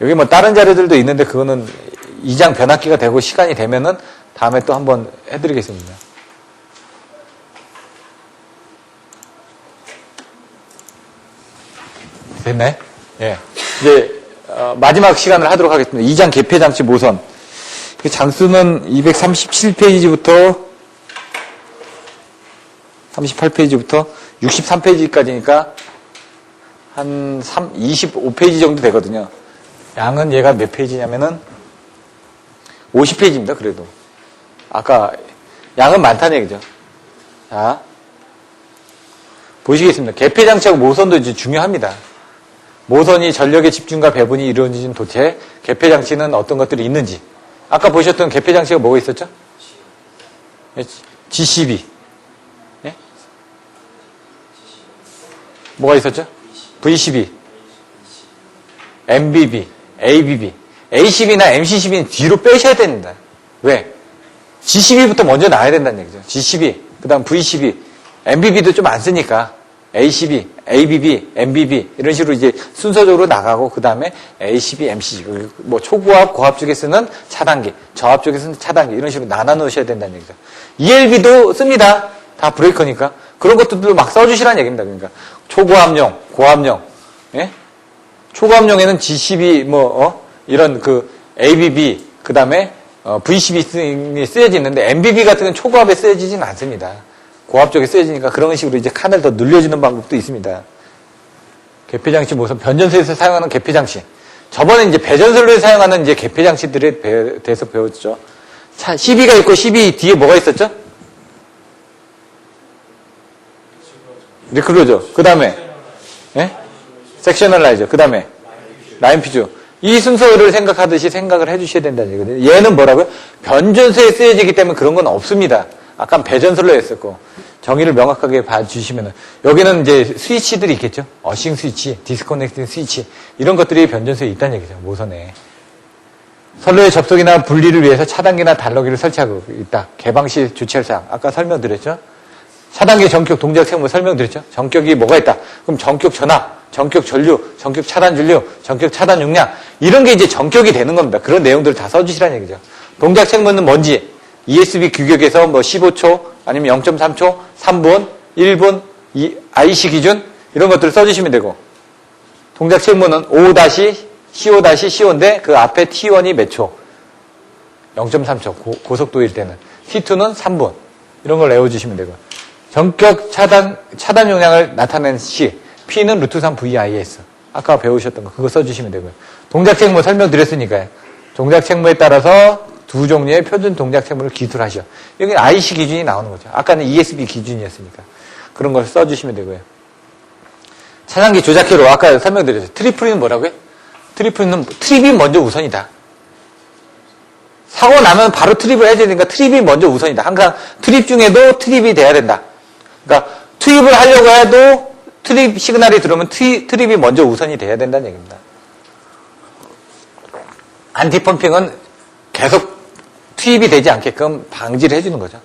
여기 뭐 다른 자료들도 있는데 그거는 2장 변압기가 되고 시간이 되면은 다음에 또 한번 해드리겠습니다. 됐나요? 예. 이제 마지막 시간을 하도록 하겠습니다. 2장 개폐장치 모선. 그 장수는 237페이지부터 38페이지부터 63페이지까지니까 한 25페이지 정도 되거든요. 양은 얘가 몇 페이지냐면은 50페이지입니다. 그래도 아까 양은 많다는 얘기죠. 자, 보시겠습니다. 개폐장치하고 모선도 이제 중요합니다. 모선이 전력의 집중과 배분이 이루어지는 도체, 개폐장치는 어떤 것들이 있는지. 아까 보셨던 개폐장치가 뭐가 있었죠? GCB. 예? 뭐가 있었죠? VCB, MBB, ABB. ACB나 MCCB는 뒤로 빼셔야 됩니다. 왜? GCB부터 먼저 나와야 된다는 얘기죠. GCB, 그 다음 VCB, MBB도 좀 안 쓰니까 ACB, ABB, MBB 이런 식으로 이제 순서적으로 나가고 그 다음에 ACB, MCCB 뭐 초고압, 고압 쪽에 쓰는 차단기, 저압 쪽에 쓰는 차단기 이런 식으로 나눠 놓으셔야 된다는 얘기죠. ELB도 씁니다. 다 브레이커니까 그런 것들도 막 써주시라는 얘기입니다. 그러니까 초고압용, 고압용, 예? 초고압용에는 GCB 이런 그 ABB 그 다음에 VCB이 쓰여지는데 MBB 같은 건 초고압에 쓰여지지는 않습니다. 고압 쪽에 쓰여지니까 그런 식으로 이제 칸을 더 늘려주는 방법도 있습니다. 개폐장치 모선 변전소에서 사용하는 개폐장치. 저번에 이제 배전선로에 사용하는 이제 개폐장치들에 대해서 배웠죠. 자, CB가 있고 CB 뒤에 뭐가 있었죠? 리클로저. 그 다음에 예? 섹셔널라이저. 그 다음에 라인 퓨즈. 이 순서를 생각하듯이 생각을 해주셔야 된다는 얘기거든요. 얘는 뭐라고요? 변전소에 쓰여지기 때문에 그런 건 없습니다. 아까 배전설로 했었고 정의를 명확하게 봐주시면은 여기는 이제 스위치들이 있겠죠. 어싱 스위치, 디스커넥팅 스위치 이런 것들이 변전소에 있다는 얘기죠. 모선에 선로의 접속이나 분리를 위해서 차단기나 달러기를 설치하고 있다. 개방 시 조치할 사항 아까 설명드렸죠. 차단기 전격 동작 책무 설명드렸죠. 전격이 뭐가 있다. 그럼 전격 전압, 전격 전류, 전격 차단 전류, 전격 차단 용량 이런 게 이제 전격이 되는 겁니다. 그런 내용들을 다 써주시라는 얘기죠. 동작 책무는 뭔지 ESB 규격에서 뭐 15초 아니면 0.3초, 3분, 1분, IC 기준 이런 것들을 써주시면 되고 동작 책무는 O-CO-CO인데 그 앞에 T1이 몇 초? 0.3초 고속도일 때는 T2는 3분 이런 걸 외워주시면 되고 전격 차단 용량을 나타낸 시 P는 루트 3 VIS 아까 배우셨던 거 그거 써주시면 되고요. 동작 책무 설명드렸으니까요. 동작 책무에 따라서 두 종류의 표준 동작 책무를 기술하셔. 여기 IC 기준이 나오는 거죠. 아까는 ESB 기준이었으니까. 그런 걸 써주시면 되고요. 차단기 조작기로 아까 설명드렸죠. 트리플은 뭐라고요? 트리플은 트립이 먼저 우선이다. 사고 나면 바로 트립을 해줘야 되니까 트립이 먼저 우선이다. 항상 트립 중에도 트립이 돼야 된다. 그러니까 투입을 하려고 해도 트립 시그널이 들어오면 트립이 먼저 우선이 돼야 된다는 얘기입니다. 안티펌핑은 계속 투입이 되지 않게끔 방지를 해주는 거죠.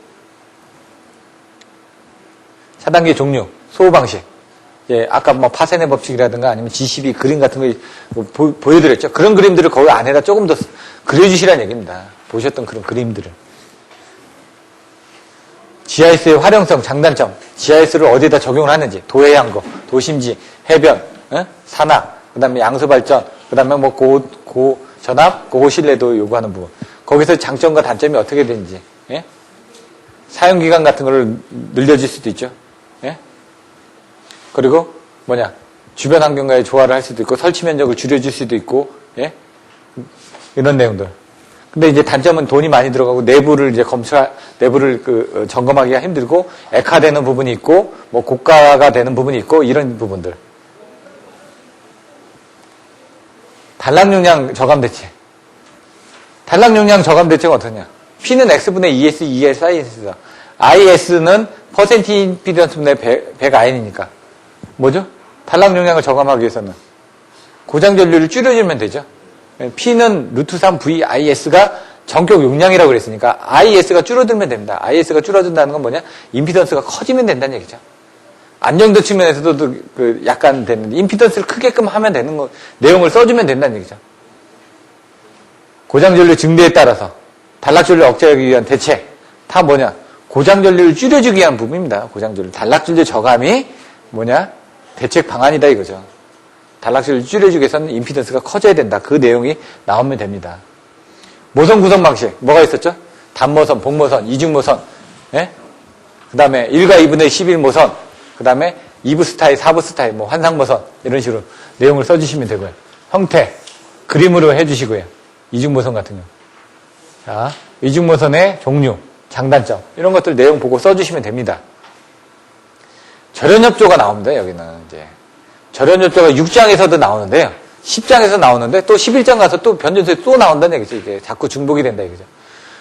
차단기 종류, 소호 방식. 예, 아까 뭐 파세네 법칙이라든가 아니면 GCB 그림 같은 거 보여드렸죠. 그런 그림들을 거기 안에다 조금 더 그려주시라는 얘기입니다. 보셨던 그런 그림들을. GIS의 활용성, 장단점. GIS를 어디에다 적용을 하는지. 도해양거, 도심지, 해변, 산악, 그 다음에 양수발전, 그 다음에 뭐 고전압, 고신뢰도 요구하는 부분. 거기서 장점과 단점이 어떻게 되는지, 예? 사용기간 같은 거를 늘려줄 수도 있죠. 예? 그리고 주변 환경과의 조화를 할 수도 있고, 설치 면적을 줄여줄 수도 있고, 예? 이런 내용들. 근데 이제 단점은 돈이 많이 들어가고, 내부를 점검하기가 힘들고, 액화되는 부분이 있고, 뭐 고가가 되는 부분이 있고, 이런 부분들. 단락 용량 저감 대책. 단락 용량 저감 대책은 어떠냐? P는 X분의 ES, ES, IS다. IS는 퍼센티 임피던스분의 100IN이니까. 뭐죠? 단락 용량을 저감하기 위해서는 고장 전류를 줄여주면 되죠. P는 루트 3 VIS가 전격 용량이라고 그랬으니까 IS가 줄어들면 됩니다. IS가 줄어든다는 건 뭐냐? 임피던스가 커지면 된다는 얘기죠. 안정도 측면에서도 약간 되는 임피던스를 크게끔 하면 되는 거 내용을 써주면 된다는 얘기죠. 고장전류 증대에 따라서 단락전류 억제하기 위한 대책. 다 뭐냐? 고장전류를 줄여주기 위한 부분입니다. 고장전류. 단락전류 저감이 뭐냐? 대책 방안이다 이거죠. 단락전류를 줄여주기 위해서는 임피던스가 커져야 된다. 그 내용이 나오면 됩니다. 모선 구성 방식. 뭐가 있었죠? 단모선, 복모선, 이중모선. 예? 그 다음에 1과 2분의 11모선. 그 다음에 2부 스타일, 4부 스타일, 뭐 환상모선. 이런 식으로 내용을 써주시면 되고요. 형태. 그림으로 해주시고요. 이중모선 같은 경우. 자, 이중모선의 종류, 장단점. 이런 것들 내용 보고 써주시면 됩니다. 절연협조가 나옵니다, 여기는 이제. 절연협조가 6장에서도 나오는데요. 10장에서 나오는데 또 11장 가서 또 변전소에 또 나온다는 얘기죠. 이게 자꾸 중복이 된다, 이거죠.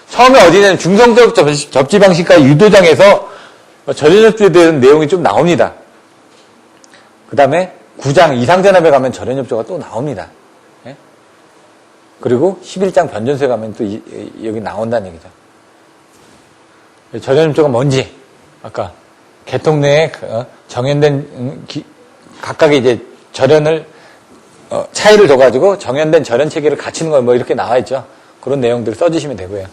처음에 어디는 중성적 접지 방식과 유도장에서 절연협조에 대한 내용이 좀 나옵니다. 그 다음에 9장 이상전압에 가면 절연협조가 또 나옵니다. 예? 그리고 11장 변전소에 가면 또 여기 나온다는 얘기죠. 절연협조가 뭔지, 아까 개통 내에 정연된 각각의 이제 절연을 차이를 둬가지고 정연된 절연 체계를 갖추는 거 뭐 이렇게 나와 있죠. 그런 내용들을 써주시면 되고요.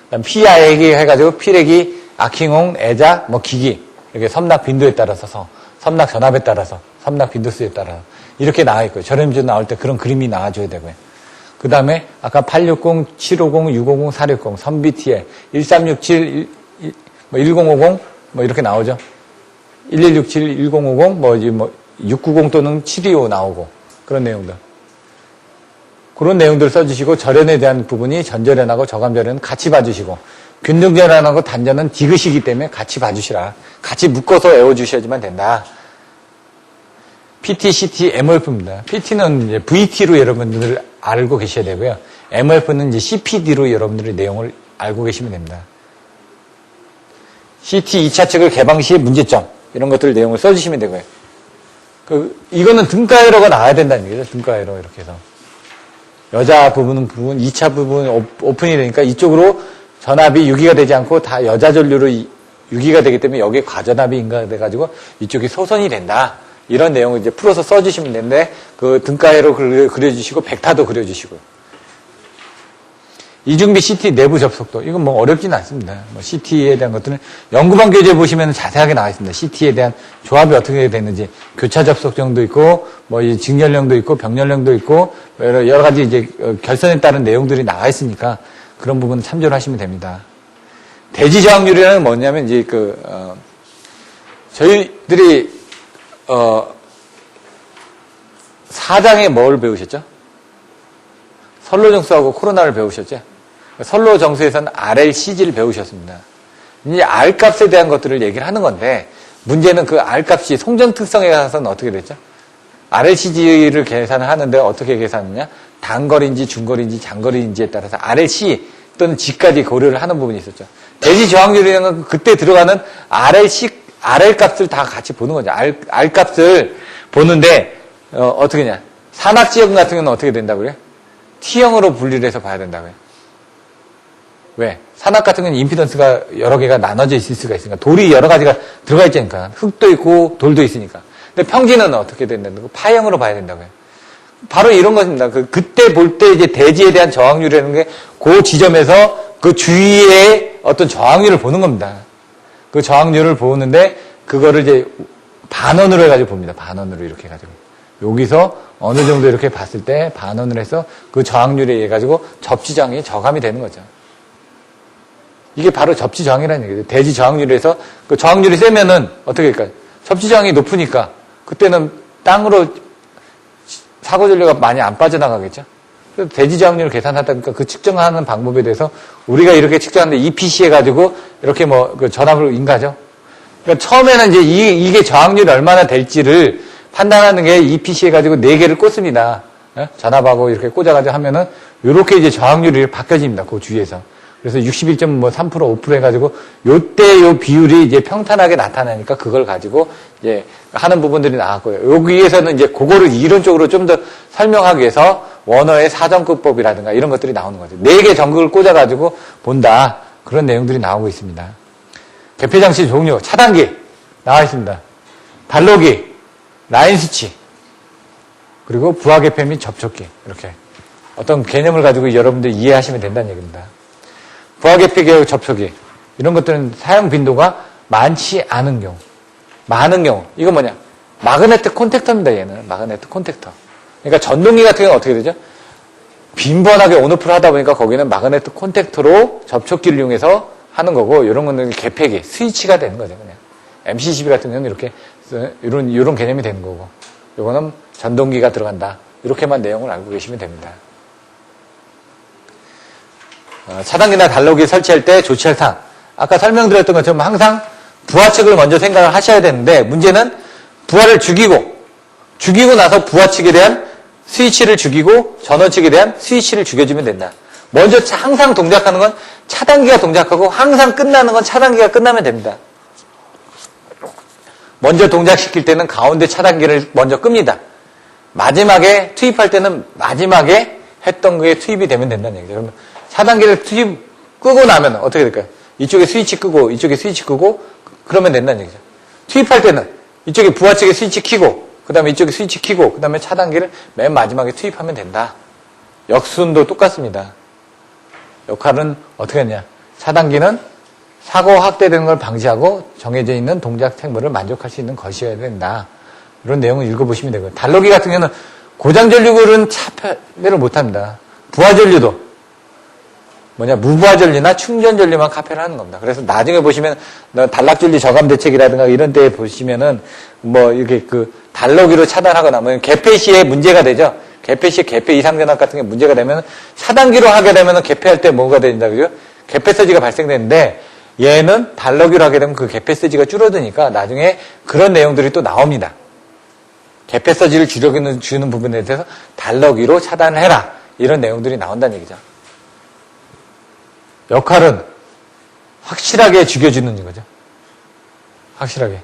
그다음 피아액이 해가지고 피레기, 아킹홍, 애자, 뭐 기기 이렇게 섬락 빈도에 따라서 섬락 전압에 따라서 섬락 빈도수에 따라 이렇게 나와 있고요. 절연조 나올 때 그런 그림이 나와줘야 되고요. 그 다음에 아까 860, 750, 650, 460, 선비티에 1367, 1050 뭐 이렇게 나오죠. 1167, 1050 뭐 690 또는 725 나오고 그런 내용들. 그런 내용들 써주시고 절연에 대한 부분이 전절연하고 저감절연은 같이 봐주시고 균등절연하고 단전은 디귿이기 때문에 같이 봐주시라. 같이 묶어서 외워주셔야지만 된다. PT, CT, MOF입니다. PT는 이제 VT로 여러분들 알고 계셔야 되고요. MOF는 이제 CPD로 여러분들의 내용을 알고 계시면 됩니다. CT 2차 측을 개방 시의 문제점 이런 것들 내용을 써주시면 되고요. 이거는 등가 에러가 나와야 된다는 얘기죠. 등가 에러 이렇게 해서. 여자 부분, 2차 부분 오픈이 되니까 이쪽으로 전압이 유기가 되지 않고 다 여자 전류로 유기가 되기 때문에 여기에 과전압이 인가돼가지고 이쪽이 소선이 된다. 이런 내용을 이제 풀어서 써주시면 되는데 그 등가에로 그려주시고 벡터도 그려주시고요. 이중비 CT 내부 접속도 이건 뭐 어렵지는 않습니다. 뭐 CT에 대한 것들은 연구반 교재 보시면 자세하게 나와 있습니다. CT에 대한 조합이 어떻게 되는지 교차 접속정도 있고 뭐 직연령도 있고 병연령도 있고 여러 가지 이제 결선에 따른 내용들이 나와 있으니까 그런 부분 참조를 하시면 됩니다. 대지 저항률이라는 뭐냐면 이제 저희들이 4장에 뭘 배우셨죠? 선로정수하고 코로나를 배우셨죠? 선로정수에서는 RLCG를 배우셨습니다. 이제 R값에 대한 것들을 얘기를 하는 건데 문제는 그 R값이 송전 특성에 가서는 어떻게 됐죠? RLCG를 계산을 하는데 어떻게 계산하느냐? 단거리인지 중거리인지 장거리인지에 따라서 RLC 또는 G까지 고려를 하는 부분이 있었죠. 대지 저항률이라는 건 그때 들어가는 RL값을 다 같이 보는 거죠. R값을 보는데 어떻게 냐? 산악지역 같은 경우는 어떻게 된다고요? T형으로 분리를 해서 봐야 된다고요. 왜? 산악 같은 경우는 임피던스가 여러 개가 나눠져 있을 수가 있으니까 돌이 여러 가지가 들어가 있으니까 흙도 있고 돌도 있으니까. 근데 평지는 어떻게 된다고? 파형으로 봐야 된다고요. 바로 이런 것입니다. 그때 볼 때 이제 대지에 대한 저항률이라는 게 그 지점에서 그 주위의 어떤 저항률을 보는 겁니다. 그 저항률을 보는데 그거를 이제 반원으로 해가지고 봅니다. 반원으로 이렇게 해가지고. 여기서 어느 정도 이렇게 봤을 때 반원을 해서 그 저항률에 의해 가지고 접지저항이 저감이 되는 거죠. 이게 바로 접지저항이라는 얘기죠. 대지 저항률에서 그 저항률이 세면은 어떻게 할까요? 접지저항이 높으니까 그때는 땅으로 사고전류가 많이 안 빠져나가겠죠. 그래서 대지 저항률을 계산하다 보니까 그 측정하는 방법에 대해서 우리가 이렇게 측정하는데 EPC 해가지고 이렇게 뭐 그 전압을 인가죠. 그러니까 처음에는 이제 이게 저항률이 얼마나 될지를 판단하는 게 EPC 해가지고 4개를 꽂습니다. 전압하고 이렇게 꽂아가지고 하면은 이렇게 이제 저항률이 바뀌어집니다. 그 주위에서. 그래서 61.3% 5% 해가지고 요때 요 비율이 이제 평탄하게 나타나니까 그걸 가지고 이제 하는 부분들이 나왔고요. 여기에서는 이제 그거를 이론적으로 좀 더 설명하기 위해서 원어의 사정급법이라든가 이런 것들이 나오는 거죠. 4개 전극을 꽂아가지고 본다. 그런 내용들이 나오고 있습니다. 개폐장치 종류, 차단기 나와 있습니다. 단로기, 라인 수치, 그리고 부하 개폐 및 접촉기 이렇게 어떤 개념을 가지고 여러분들이 이해하시면 된다는 얘기입니다. 부하계피 계열 접촉이 이런 것들은 사용 빈도가 많지 않은 경우, 많은 경우 이건 뭐냐? 마그네틱 콘택터입니다. 얘는 마그네틱 콘택터. 그러니까 전동기 같은 경우는 어떻게 되죠? 빈번하게 온오프를 하다 보니까 거기는 마그네틱 콘택터로 접촉기를 이용해서 하는 거고, 이런 거는 개폐기, 스위치가 되는 거죠. 그냥 MC12 같은 경우는 이렇게 이런 개념이 되는 거고, 이거는 전동기가 들어간다. 이렇게만 내용을 알고 계시면 됩니다. 차단기나 단로기 설치할 때 조치할 사항. 아까 설명드렸던 것처럼 항상 부하 측을 먼저 생각을 하셔야 되는데, 문제는 부하를 죽이고 나서 부하 측에 대한 스위치를 죽이고 전원 측에 대한 스위치를 죽여주면 된다. 먼저 항상 동작하는 건 차단기가 동작하고, 항상 끝나는 건 차단기가 끝나면 됩니다. 먼저 동작시킬 때는 가운데 차단기를 먼저 끕니다. 마지막에 투입할 때는 마지막에 했던 게 투입이 되면 된다는 얘기죠. 그러면 차단기를 끄고 나면 어떻게 될까요? 이쪽에 스위치 끄고 이쪽에 스위치 끄고 그러면 된다는 얘기죠. 투입할 때는 이쪽에 부하 측에 스위치 켜고, 그 다음에 이쪽에 스위치 켜고, 그 다음에 차단기를 맨 마지막에 투입하면 된다. 역순도 똑같습니다. 역할은 어떻게 했냐? 차단기는 사고 확대되는 걸 방지하고 정해져 있는 동작 책무를 만족할 수 있는 것이어야 된다. 이런 내용을 읽어보시면 되고요. 단로기 같은 경우는 고장 전류는 차폐를 못합니다. 부하 전류도 무부하 전류나 충전 전류만 카페를 하는 겁니다. 그래서 나중에 보시면 단락 전류 저감 대책이라든가 이런 데 보시면은 이렇게 단로기로 차단하거나 개폐 시에 문제가 되죠. 개폐 시에 개폐 이상 전압 같은 게 문제가 되면 차단기로 하게 되면 개폐할 때 뭐가 된다 그죠? 개폐 서지가 발생되는데, 얘는 단로기로 하게 되면 그 개폐 서지가 줄어드니까 나중에 그런 내용들이 또 나옵니다. 개폐 서지를 주는 부분에 대해서 단로기로 차단을 해라. 이런 내용들이 나온다는 얘기죠. 역할은 확실하게 죽여주는 거죠. 확실하게.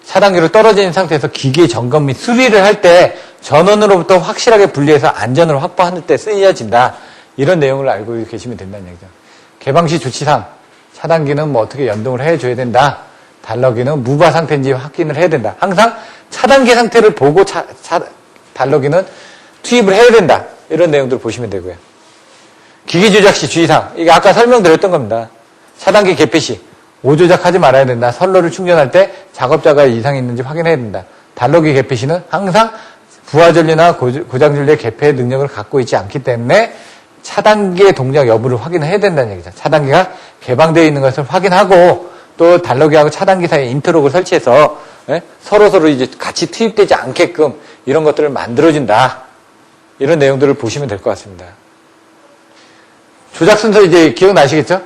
차단기로 떨어져 있는 상태에서 기계 점검 및 수리를 할 때 전원으로부터 확실하게 분리해서 안전을 확보하는 때 쓰여진다. 이런 내용을 알고 계시면 된다는 얘기죠. 개방 시 조치상, 차단기는 어떻게 연동을 해줘야 된다. 단로기는 무부하 상태인지 확인을 해야 된다. 항상 차단기 상태를 보고 단로기는 투입을 해야 된다. 이런 내용들을 보시면 되고요. 기기 조작 시 주의사항. 이게 아까 설명드렸던 겁니다. 차단기 개폐 시 오조작하지 말아야 된다. 선로를 충전할 때 작업자가 이상이 있는지 확인해야 된다. 단로기 개폐 시는 항상 부하 전류나 고장 전류의 개폐 능력을 갖고 있지 않기 때문에 차단기의 동작 여부를 확인해야 된다는 얘기죠. 차단기가 개방되어 있는 것을 확인하고, 또 단로기하고 차단기 사이에 인터록을 설치해서 서로 이제 같이 투입되지 않게끔 이런 것들을 만들어준다. 이런 내용들을 보시면 될 것 같습니다. 조작 순서 이제 기억나시겠죠?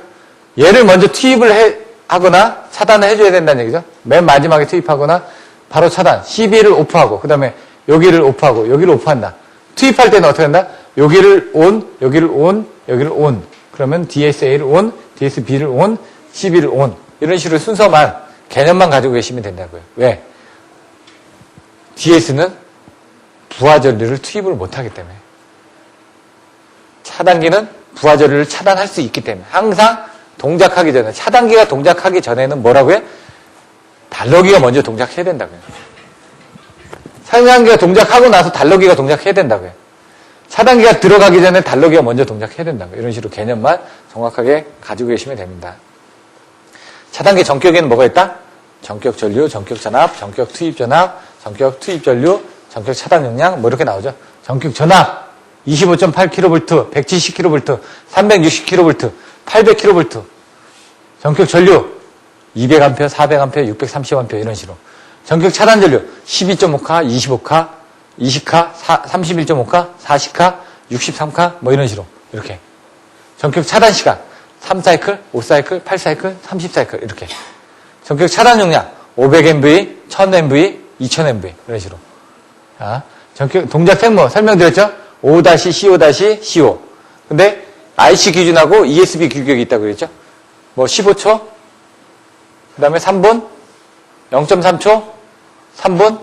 얘를 먼저 투입을 하거나 차단을 해줘야 된다는 얘기죠. 맨 마지막에 투입하거나 바로 차단, CB를 오프하고, 그 다음에 여기를 오프하고, 여기를 오프한다. 투입할 때는 어떻게 한다? 여기를 온, 여기를 온, 여기를 온. 그러면 DSA를 온, DSB를 온, CB를 온. 이런 식으로 순서만, 개념만 가지고 계시면 된다고요. 왜? DS는 부하 전류를 투입을 못하기 때문에. 차단기는 부하 전류를 차단할 수 있기 때문에. 항상 동작하기 전에, 차단기가 동작하기 전에는 뭐라고요? 단로기가 먼저 동작해야 된다고요. 차단기가 동작하고 나서 단로기가 동작해야 된다고요. 차단기가 들어가기 전에 단로기가 먼저 동작해야 된다고요. 이런 식으로 개념만 정확하게 가지고 계시면 됩니다. 차단기 전격에는 뭐가 있다? 전격 전류, 전격 전압, 전격 투입 전압, 전격 투입 전류, 전격 차단 용량 이렇게 나오죠. 전격 전압 25.8kV, 170kV, 360kV, 800kV. 전격 전류 200A, 400A, 630A 이런 식으로. 전격 차단 전류 12.5K, 25K, 20K, 31.5K, 40K, 63K 이런 식으로 이렇게. 전격 차단 시간 3사이클, 5사이클, 8사이클, 30사이클 이렇게. 전격 차단 용량 500MV, 1000MV, 2000MV 이런 식으로. 자, 전격 동작 생모 설명드렸죠? O-CO-CO. 근데 IC 기준하고 ESB 규격이 있다고 그랬죠? 15초, 그 다음에 3분, 0.3초, 3분,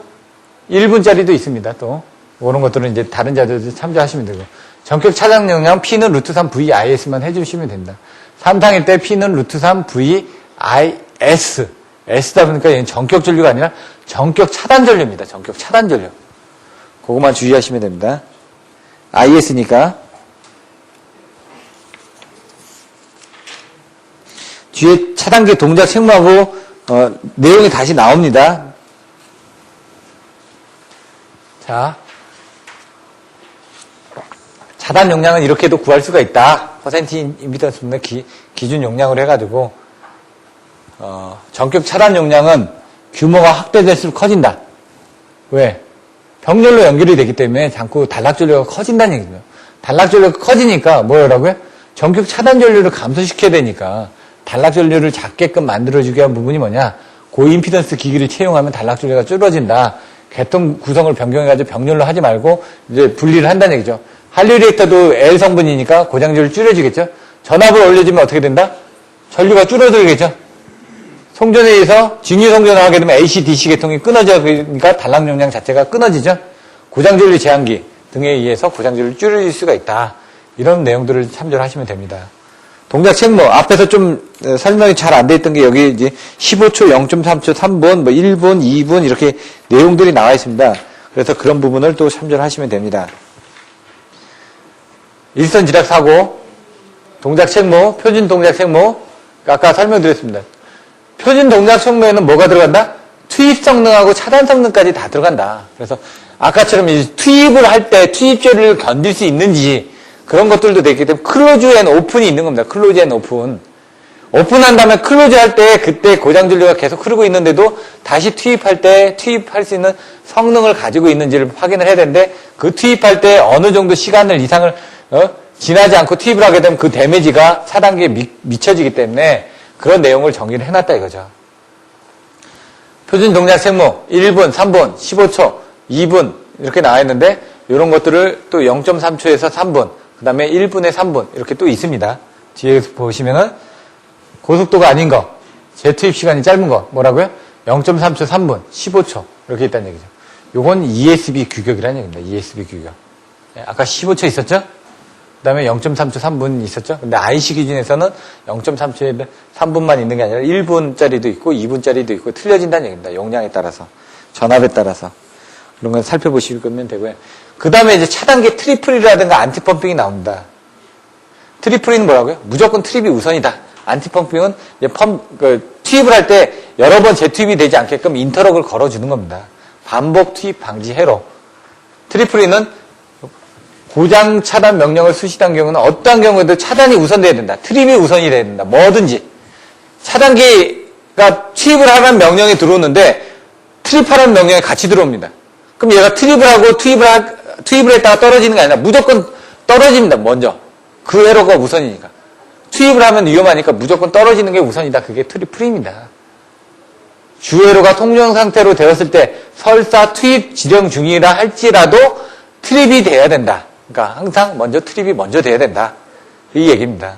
1분짜리도 있습니다, 또. 그런 것들은 이제 다른 자료들 참조하시면 되고. 전격 차단 용량 P는 루트3 VIS만 해주시면 됩니다. 3상일 때 P는 루트3 VIS. S다 보니까 얘는 전격 전류가 아니라 전격 차단 전류입니다. 전격 차단 전류. 그것만 주의하시면 됩니다. IS니까 뒤에 차단기 동작 책무하고 내용이 다시 나옵니다. 자, 차단 용량은 이렇게도 구할 수가 있다. 퍼센트 임피던스 분의 기준 용량으로 해가지고 전격 차단 용량은 규모가 확대될수록 커진다. 왜? 병렬로 연결이 되기 때문에 자꾸 단락 전류가 커진다는 얘기죠. 단락 전류가 커지니까 뭐라고요? 전격 차단 전류를 감소시켜야 되니까 단락 전류를 작게끔 만들어주게 한 부분이 뭐냐? 고임피던스 기기를 채용하면 단락 전류가 줄어진다. 계통 구성을 변경해가지고 병렬로 하지 말고 이제 분리를 한다는 얘기죠. 한류 리액터도 L 성분이니까 고장 전류 줄여지겠죠. 전압을 올려주면 어떻게 된다? 전류가 줄어들겠죠. 송전에 의해서 증유 송전을 하게 되면 AC, DC 계통이 끊어지니까 단락 용량 자체가 끊어지죠. 고장 전류 제한기 등에 의해서 고장 전류를 줄일 수가 있다. 이런 내용들을 참조를 하시면 됩니다. 동작 책무 앞에서 좀 설명이 잘 안 돼 있던 게 여기 이제 15초, 0.3초, 3분, 뭐 1분, 2분 이렇게 내용들이 나와 있습니다. 그래서 그런 부분을 또 참조를 하시면 됩니다. 일선 지락 사고, 동작 책무, 표준 동작 책무 아까 설명드렸습니다. 표준 동작 책무에는 뭐가 들어간다? 투입 성능하고 차단 성능까지 다 들어간다. 그래서 아까처럼 이제 투입을 할 때 투입 전류를 견딜 수 있는지 그런 것들도 되기 때문에 클로즈 앤 오픈이 있는 겁니다. 클로즈 앤 오픈. 오픈한 다음에 클로즈 할 때 그때 고장 전류가 계속 흐르고 있는데도 다시 투입할 때 투입할 수 있는 성능을 가지고 있는지를 확인을 해야 되는데 그 투입할 때 어느 정도 시간을 이상을 지나지 않고 투입을 하게 되면 그 데미지가 차단기에 미쳐지기 때문에 그런 내용을 정리를 해놨다 이거죠. 표준 동작 책무 1분, 3분, 15초, 2분 이렇게 나와 있는데 이런 것들을 또 0.3초에서 3분 그 다음에 1분에 3분 이렇게 또 있습니다. 뒤에 보시면은 고속도가 아닌 거, 재투입 시간이 짧은 거 뭐라고요? 0.3초, 3분, 15초 이렇게 있다는 얘기죠. 요건 ESB 규격이라는 얘기입니다. ESB 규격. 아까 15초 있었죠? 그 다음에 0.3초, 3분 있었죠? 근데 IC 기준에서는 0.3초에 3분만 있는 게 아니라 1분짜리도 있고 2분짜리도 있고 틀려진다는 얘기입니다. 용량에 따라서. 전압에 따라서. 그런 건 살펴보시면 되고요. 그 다음에 이제 차단기 트리플이라든가 안티펌핑이 나옵니다. 트리플이는 뭐라고요? 무조건 트립이 우선이다. 안티펌핑은 이제 투입을 할 때 여러 번 재투입이 되지 않게끔 인터럭을 걸어주는 겁니다. 반복 투입 방지 해로. 트리플이는 고장 차단 명령을 수시한 경우는 어떠한 경우에도 차단이 우선돼야 된다. 트립이 우선이 돼야 된다. 뭐든지. 차단기가 투입을 하라는 명령이 들어오는데 트립하라는 명령이 같이 들어옵니다. 그럼 얘가 투입을 했다가 떨어지는 게 아니라 무조건 떨어집니다. 먼저. 그 회로가 우선이니까. 투입을 하면 위험하니까 무조건 떨어지는 게 우선이다. 그게 트리플입니다. 주회로가 통정 상태로 되었을 때 설사 투입 지령 중이라 할지라도 트립이 돼야 된다. 그러니까 항상 먼저 트립이 먼저 돼야 된다. 이 얘기입니다.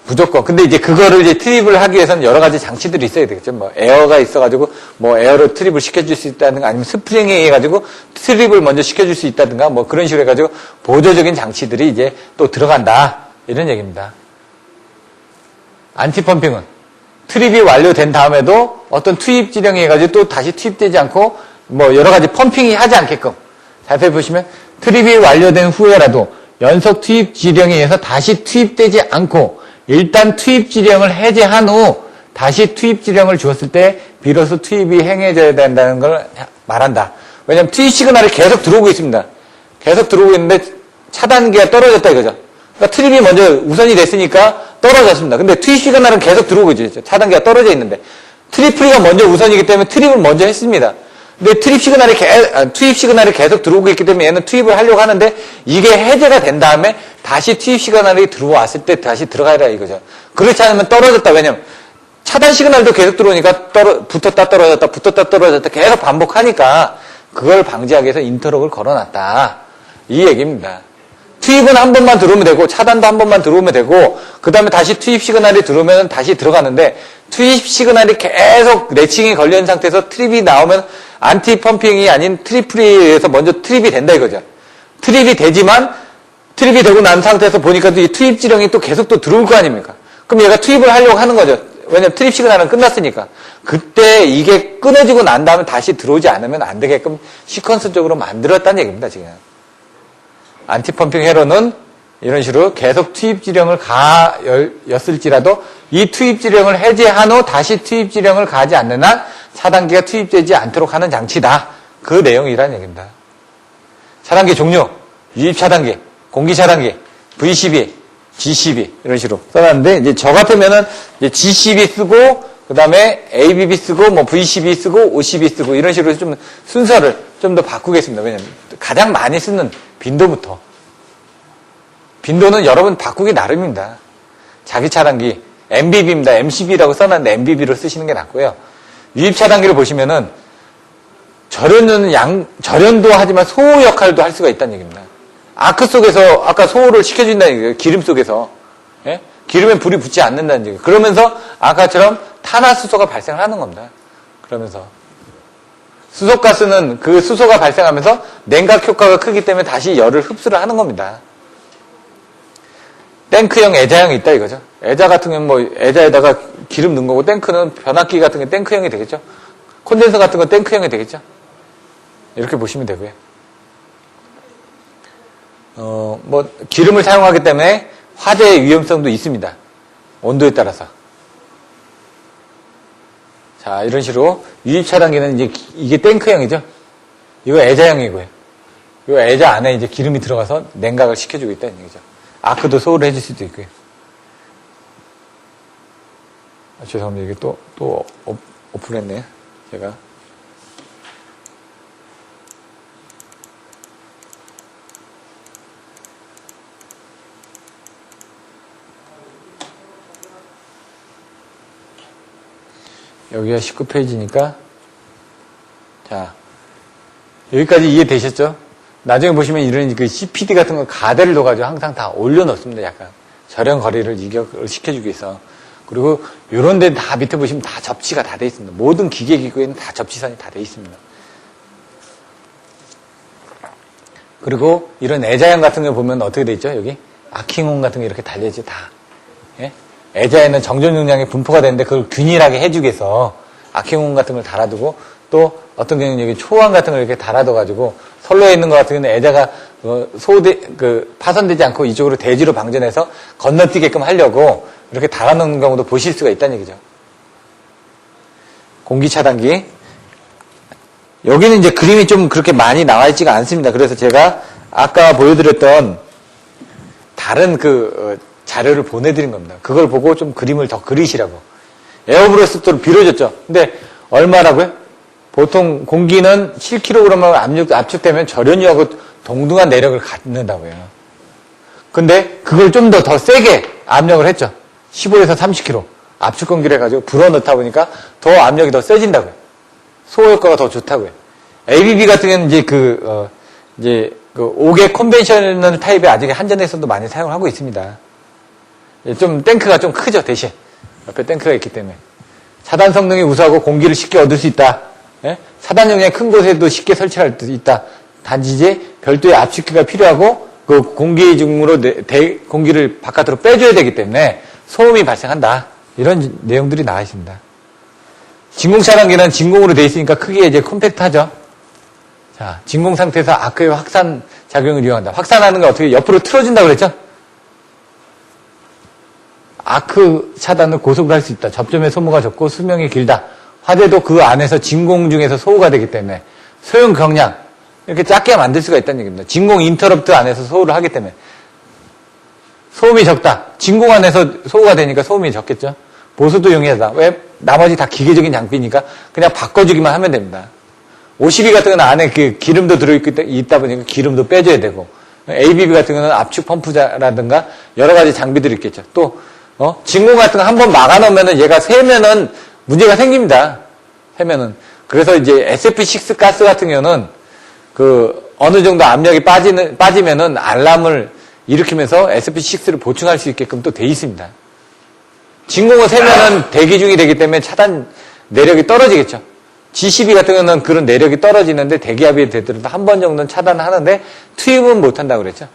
무조건. 근데 이제 그거를 이제 트립을 하기 위해서는 여러 가지 장치들이 있어야 되겠죠. 뭐 에어가 있어가지고 뭐 에어로 트립을 시켜줄 수 있다든가 아니면 스프링에 의해가지고 트립을 먼저 시켜줄 수 있다든가 뭐 그런 식으로 해가지고 보조적인 장치들이 이제 또 들어간다. 이런 얘기입니다. 안티펌핑은 트립이 완료된 다음에도 어떤 투입 지령에 해가지고 또 다시 투입되지 않고 뭐 여러 가지 펌핑이 하지 않게끔 자세히 보시면 트립이 완료된 후에라도 연속 투입 지령에 의해서 다시 투입되지 않고 일단 투입 지령을 해제한 후 다시 투입 지령을 주었을 때 비로소 투입이 행해져야 된다는 걸 말한다. 왜냐하면 투입 시그널이 계속 들어오고 있습니다. 계속 들어오고 있는데 차단기가 떨어졌다 이거죠. 그러니까 트립이 먼저 우선이 됐으니까 떨어졌습니다. 근데 투입 시그널은 계속 들어오고 있죠. 차단기가 떨어져 있는데 트리플이가 먼저 우선이기 때문에 트립을 먼저 했습니다. 근데 투입 시그널이 계속 들어오고 있기 때문에 얘는 투입을 하려고 하는데 이게 해제가 된 다음에 다시 투입 시그널이 들어왔을 때 다시 들어가야 이거죠. 그렇지 않으면 떨어졌다. 왜냐면 차단 시그널도 계속 들어오니까 붙었다 떨어졌다 계속 반복하니까 그걸 방지하기 위해서 인터럭을 걸어놨다. 이 얘기입니다. 투입은 한 번만 들어오면 되고 차단도 한 번만 들어오면 되고 그 다음에 다시 투입 시그널이 들어오면 다시 들어가는데 투입 시그널이 계속 내칭이 걸려있는 상태에서 트립이 나오면 안티펌핑이 아닌 트리플에 의해서 먼저 트립이 된다 이거죠. 트립이 되지만 트립이 되고 난 상태에서 보니까 이 투입 지령이 또 계속 또 들어올 거 아닙니까? 그럼 얘가 투입을 하려고 하는 거죠. 왜냐면 트립 시그널은 끝났으니까. 그때 이게 끊어지고 난 다음에 다시 들어오지 않으면 안 되게끔 시퀀스적으로 만들었다는 얘기입니다, 지금. 안티펌핑 회로는 이런 식으로 계속 투입 지령을 가였을지라도 이 투입지령을 해제한 후 다시 투입지령을 가지 않는 한 차단기가 투입되지 않도록 하는 장치다. 그 내용이란 얘기입니다. 차단기 종류, 유입차단기, 공기차단기, V12, G12 이런 식으로 써놨는데 이제 저 같으면은 이제 G12 쓰고 그 다음에 ABB 쓰고 뭐 V12 쓰고 OCB 쓰고 이런 식으로 좀 순서를 좀 더 바꾸겠습니다. 왜냐면 가장 많이 쓰는 빈도부터. 빈도는 여러분 바꾸기 나름입니다. 자기 차단기 MBB입니다. MCB라고 써놨는데 MBB로 쓰시는 게 낫고요. 유입 차단기를 보시면은 절연도 하지만 소호 역할도 할 수가 있다는 얘기입니다. 아크 속에서 아까 소호를 시켜준다는 얘기예요. 기름 속에서. 예? 기름에 불이 붙지 않는다는 얘기예요. 그러면서 아까처럼 탄화수소가 발생을 하는 겁니다. 그러면서 수소가스는 그 수소가 발생하면서 냉각 효과가 크기 때문에 다시 열을 흡수를 하는 겁니다. 탱크형, 애자형이 있다 이거죠. 애자 같은 경우는 뭐 애자에다가 기름 넣은 거고 탱크는 변압기 같은 게 탱크형이 되겠죠. 콘덴서 같은 건 탱크형이 되겠죠. 이렇게 보시면 되고요. 뭐 기름을 사용하기 때문에 화재의 위험성도 있습니다. 온도에 따라서. 자, 이런 식으로 유입 차단기는 이제 이게 탱크형이죠. 이거 애자형이고요. 이 애자 안에 이제 기름이 들어가서 냉각을 시켜주고 있다는 얘기죠. 아크도 소홀을 해줄 수도 있고요. 죄송합니다. 이게 또 오픈했네요. 제가. 여기가 19페이지니까. 자. 여기까지 이해되셨죠? 나중에 보시면 이런 그 CPD 같은 거 가대를 넣어가지고 항상 다 올려놓습니다. 약간. 절연 거리를 이격을 시켜주기 위해서. 그리고 요런 데 다 밑에 보시면 다 접치가 다 돼 있습니다. 모든 기계기구에는 다 접치선이 다 돼 있습니다. 그리고 이런 애자형 같은 거 보면 어떻게 돼 있죠? 여기 아킹홈 같은 게 이렇게 달려있죠. 다. 예? 애자에는 정전 용량이 분포가 되는데 그걸 균일하게 해주기 위해서 아킹홈 같은 걸 달아두고 또 어떤 경우는 여기 초원 같은 걸 이렇게 달아둬가지고 선로에 있는 것 같은 경우는 애자가 파손되지 않고 이쪽으로 대지로 방전해서 건너뛰게끔 하려고 이렇게 달아놓는 경우도 보실 수가 있다는 얘기죠. 공기 차단기. 여기는 이제 그림이 좀 그렇게 많이 나와 있지가 않습니다. 그래서 제가 아까 보여드렸던 다른 자료를 보내드린 겁니다. 그걸 보고 좀 그림을 더 그리시라고. 에어브레스트를 빌어줬죠. 근데 얼마라고요? 보통 공기는 7kg을 압축되면 절연유하고 동등한 내력을 갖는다고요. 근데 그걸 좀 더 세게 압력을 했죠. 15에서 30kg 압축 공기를 해가지고 불어넣다 보니까 더 압력이 더 세진다고요. 소호 효과가 더 좋다고요. ABB 같은 경우는 이제 5개 컨벤셔널 타입의 아직 한전에서도 많이 사용을 하고 있습니다. 좀 탱크가 좀 크죠, 대신. 옆에 탱크가 있기 때문에. 차단 성능이 우수하고 공기를 쉽게 얻을 수 있다. 예? 차단 용량이 큰 곳에도 쉽게 설치할 수 있다. 단지 이제 별도의 압축기가 필요하고 그 공기 중으로 공기를 바깥으로 빼줘야 되기 때문에 소음이 발생한다. 이런 내용들이 나와 있습니다. 진공 차단기는 진공으로 되어 있으니까 크기에 이제 컴팩트하죠. 자, 진공 상태에서 아크의 확산 작용을 이용한다. 확산하는 거 어떻게 옆으로 틀어준다고 그랬죠? 아크 차단을 고속으로 할 수 있다. 접점의 소모가 적고 수명이 길다. 화재도 그 안에서 진공 중에서 소호가 되기 때문에 소형 경량 이렇게 작게 만들 수가 있다는 얘기입니다. 진공 인터럽트 안에서 소호를 하기 때문에 소음이 적다. 진공 안에서 소호가 되니까 소음이 적겠죠. 보수도 용이하다. 왜? 나머지 다 기계적인 장비니까 그냥 바꿔주기만 하면 됩니다. OCB 같은 경우는 안에 그 기름도 들어있다 보니까 기름도 빼줘야 되고 ABB 같은 경우는 압축 펌프라든가 여러 가지 장비들이 있겠죠. 또 진공 같은 거 한번 막아놓으면은 얘가 새면은 문제가 생깁니다. 새면은. 그래서 이제 SF6 가스 같은 경우는 어느 정도 압력이 빠지면은 알람을 일으키면서 SF6를 보충할 수 있게끔 또 돼 있습니다. 진공을 새면은 대기 중이 되기 때문에 차단 내력이 떨어지겠죠. G12 같은 경우는 그런 내력이 떨어지는데 대기압이 되더라도 한 번 정도는 차단하는데 투입은 못한다고 그랬죠.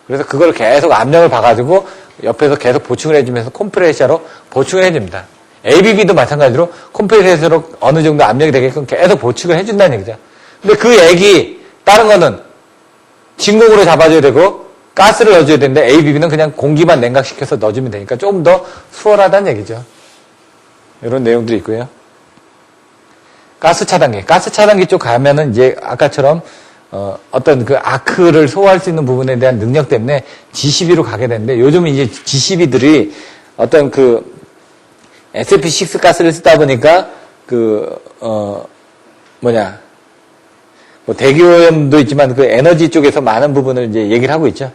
그래서 그걸 계속 압력을 봐가지고 옆에서 계속 보충을 해주면서 컴프레셔로 보충을 해줍니다. ABB도 마찬가지로 컴프레셔로 어느 정도 압력이 되게끔 계속 보충을 해준다는 얘기죠. 근데 그 액이 다른 거는 진공으로 잡아줘야 되고 가스를 넣어줘야 되는데 ABB는 그냥 공기만 냉각시켜서 넣어주면 되니까 조금 더 수월하다는 얘기죠. 이런 내용들이 있고요. 가스 차단기 쪽 가면은 이제 아까처럼 어떤 그 아크를 소화할 수 있는 부분에 대한 능력 때문에 G12로 가게 되는데 요즘은 이제 G12들이 어떤 그 SF6 가스를 쓰다 보니까 뭐 대기오염도 있지만 그 에너지 쪽에서 많은 부분을 이제 얘기를 하고 있죠.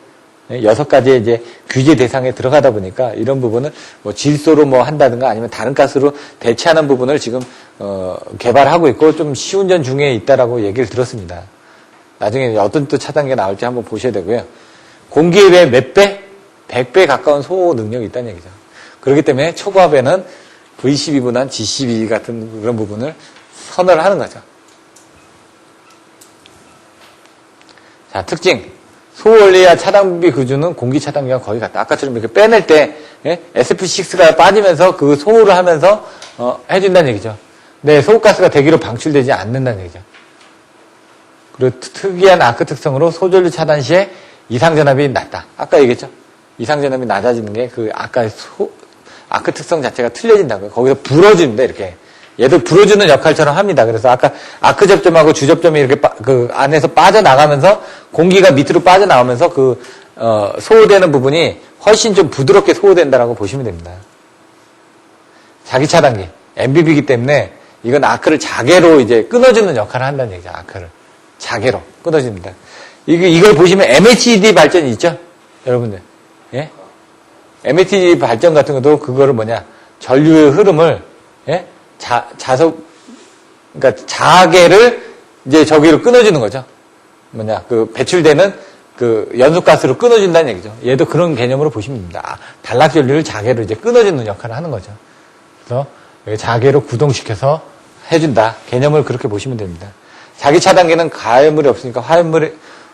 6가지의 이제 규제 대상에 들어가다 보니까 이런 부분을 뭐 질소로 뭐 한다든가 아니면 다른 가스로 대체하는 부분을 지금 개발하고 있고 좀 시운전 중에 있다라고 얘기를 들었습니다. 나중에 어떤 또 차단기가 나올지 한번 보셔야 되고요. 공기에 비해 몇 배? 100배 가까운 소호 능력이 있다는 얘기죠. 그렇기 때문에 초고압에는 V12보다는 G12 같은 그런 부분을 선호를 하는 거죠. 자, 특징. 소원리와 차단비 구조는 공기 차단기가 거의 같다. 아까처럼 이렇게 빼낼 때 SF6가 빠지면서 그 소호를 하면서 해준다는 얘기죠. 근데 소호가스가 대기로 방출되지 않는다는 얘기죠. 그리고 특이한 아크 특성으로 소전류 차단 시에 이상전압이 낮다. 아까 얘기했죠. 이상전압이 낮아지는 게 그 아까 아크 특성 자체가 틀려진다고요. 거기서 불어줍니다. 이렇게. 얘도 불어주는 역할처럼 합니다. 그래서 아까 아크 접점하고 주 접점이 이렇게 그 안에서 빠져나가면서 공기가 밑으로 빠져나오면서 소호되는 부분이 훨씬 좀 부드럽게 소호된다라고 보시면 됩니다. 자기 차단기. MBB이기 때문에 이건 아크를 자개로 이제 끊어주는 역할을 한다는 얘기죠. 아크를. 자개로 끊어줍니다. 이걸 보시면 MHD 발전이 있죠? 여러분들. 예? MHD 발전 같은 것도 그거를 전류의 흐름을, 예? 그러니까 자개를 이제 저기로 끊어주는 거죠. 배출되는 연소가스로 끊어준다는 얘기죠. 얘도 그런 개념으로 보시면 됩니다. 단락전류를 자개로 이제 끊어주는 역할을 하는 거죠. 그래서 자개로 구동시켜서 해준다. 개념을 그렇게 보시면 됩니다. 자기 차단기는 가해물이 없으니까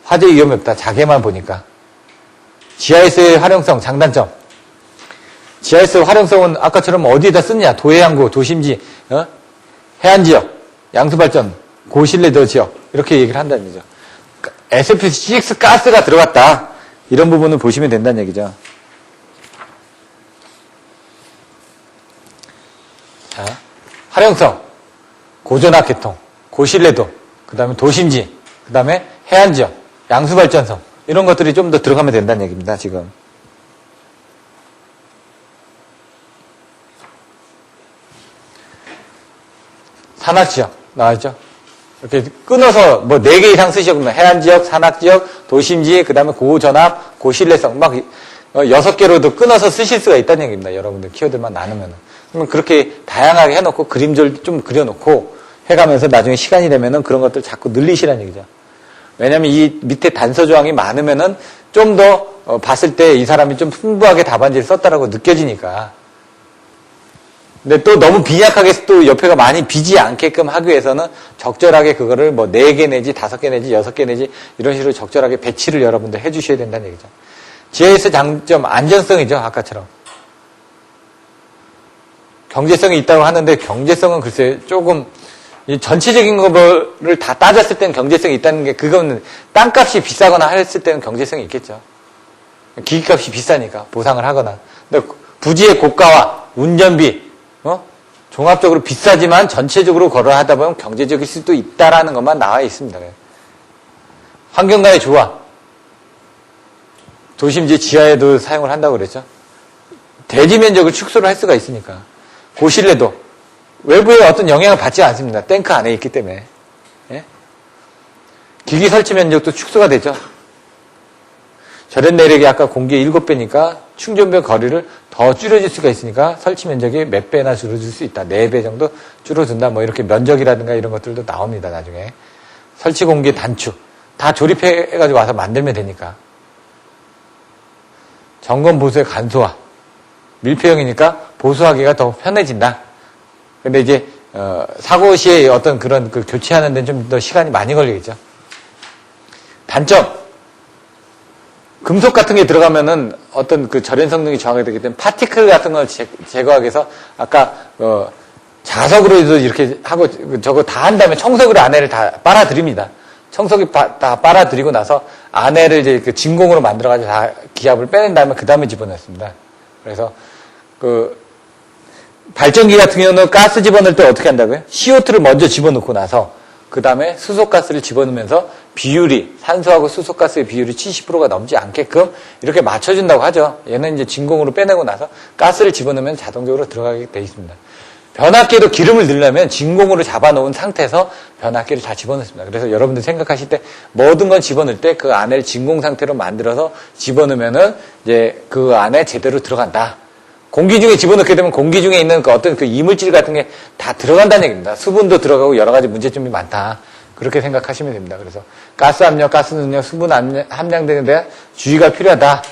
화재 위험이 없다. 자개만 보니까. GIS의 활용성, 장단점. GIS 활용성은 아까처럼 어디에다 쓰느냐. 도해양구, 도심지, 해안지역, 양수발전, 고신뢰도 지역 이렇게 얘기를 한다는 얘기죠. SF6 가스가 들어갔다. 이런 부분을 보시면 된다는 얘기죠. 자, 활용성, 고전압 계통, 고신뢰도, 그 다음에 도심지, 그 다음에 해안지역, 양수발전성 이런 것들이 좀 더 들어가면 된다는 얘기입니다. 지금. 산악지역 나와있죠? 이렇게 끊어서 4개 이상 쓰시면 해안지역, 산악지역, 도심지, 그 다음에 고전압, 고신뢰성 6개로도 끊어서 쓰실 수가 있다는 얘기입니다. 여러분들 키워드만 나누면. 그러면 그렇게 다양하게 해놓고 그림들 좀 그려놓고 해가면서 나중에 시간이 되면은 그런 것들 자꾸 늘리시라는 얘기죠. 왜냐면 이 밑에 단서 조항이 많으면은 좀 더 봤을 때 이 사람이 좀 풍부하게 답안지를 썼다라고 느껴지니까. 근데 또 너무 빈약하게 또 옆에가 많이 비지 않게끔 하기 위해서는 적절하게 그거를 4개 내지 5개 내지 6개 내지 이런 식으로 적절하게 배치를 여러분들 해주셔야 된다는 얘기죠. GIS 장점, 안전성이죠. 아까처럼. 경제성이 있다고 하는데 경제성은 글쎄 조금 전체적인 거를 다 따졌을 때는 경제성이 있다는 게 그거는 땅값이 비싸거나 했을 때는 경제성이 있겠죠. 기기값이 비싸니까 보상을 하거나. 근데 부지의 고가와 운전비 종합적으로 비싸지만 전체적으로 거래하다 보면 경제적일 수도 있다라는 것만 나와 있습니다. 환경과의 조화. 도심지 지하에도 사용을 한다고 그랬죠. 대지 면적을 축소를 할 수가 있으니까. 고신뢰도. 외부에 어떤 영향을 받지 않습니다. 탱크 안에 있기 때문에. 예? 기기 설치 면적도 축소가 되죠. 절연 내력이 아까 공기의 7배니까 충전별 거리를 더 줄여줄 수가 있으니까 설치 면적이 몇 배나 줄어들 수 있다. 4배 정도 줄어든다. 이렇게 면적이라든가 이런 것들도 나옵니다. 나중에. 설치 공기 단축. 다 조립해가지고 와서 만들면 되니까. 점검 보수의 간소화. 밀폐형이니까 보수하기가 더 편해진다. 근데 이제 사고 시에 어떤 그런 교체하는 데는 좀 더 시간이 많이 걸리겠죠. 단점. 금속 같은 게 들어가면은 어떤 절연 성능이 저하가 되기 때문에 파티클 같은 걸 제거하기 위해서 아까 자석으로도 이렇게 하고 저거 다 한 다음에 청소기로 안에를 다 빨아들입니다. 청소기 다 빨아들이고 나서 안에를 이제 그 진공으로 만들어가지고 다 기압을 빼낸 다음에 그 다음에 집어넣습니다. 그래서 그 발전기 같은 경우는 가스 집어넣을 때 어떻게 한다고요? CO2를 먼저 집어넣고 나서 그 다음에 수소가스를 집어넣으면서 비율이 산소하고 수소가스의 비율이 70%가 넘지 않게끔 이렇게 맞춰준다고 하죠. 얘는 이제 진공으로 빼내고 나서 가스를 집어넣으면 자동적으로 들어가게 돼 있습니다. 변압기도 기름을 넣으려면 진공으로 잡아놓은 상태에서 변압기를 다 집어넣습니다. 그래서 여러분들 생각하실 때 모든 건 집어넣을 때 그 안을 진공 상태로 만들어서 집어넣으면은 이제 그 안에 제대로 들어간다. 공기 중에 집어넣게 되면 공기 중에 있는 그 어떤 그 이물질 같은 게 다 들어간다는 얘기입니다. 수분도 들어가고 여러 가지 문제점이 많다. 그렇게 생각하시면 됩니다. 그래서 가스 압력, 가스 능력, 수분 함량 등에 대한 주의가 필요하다.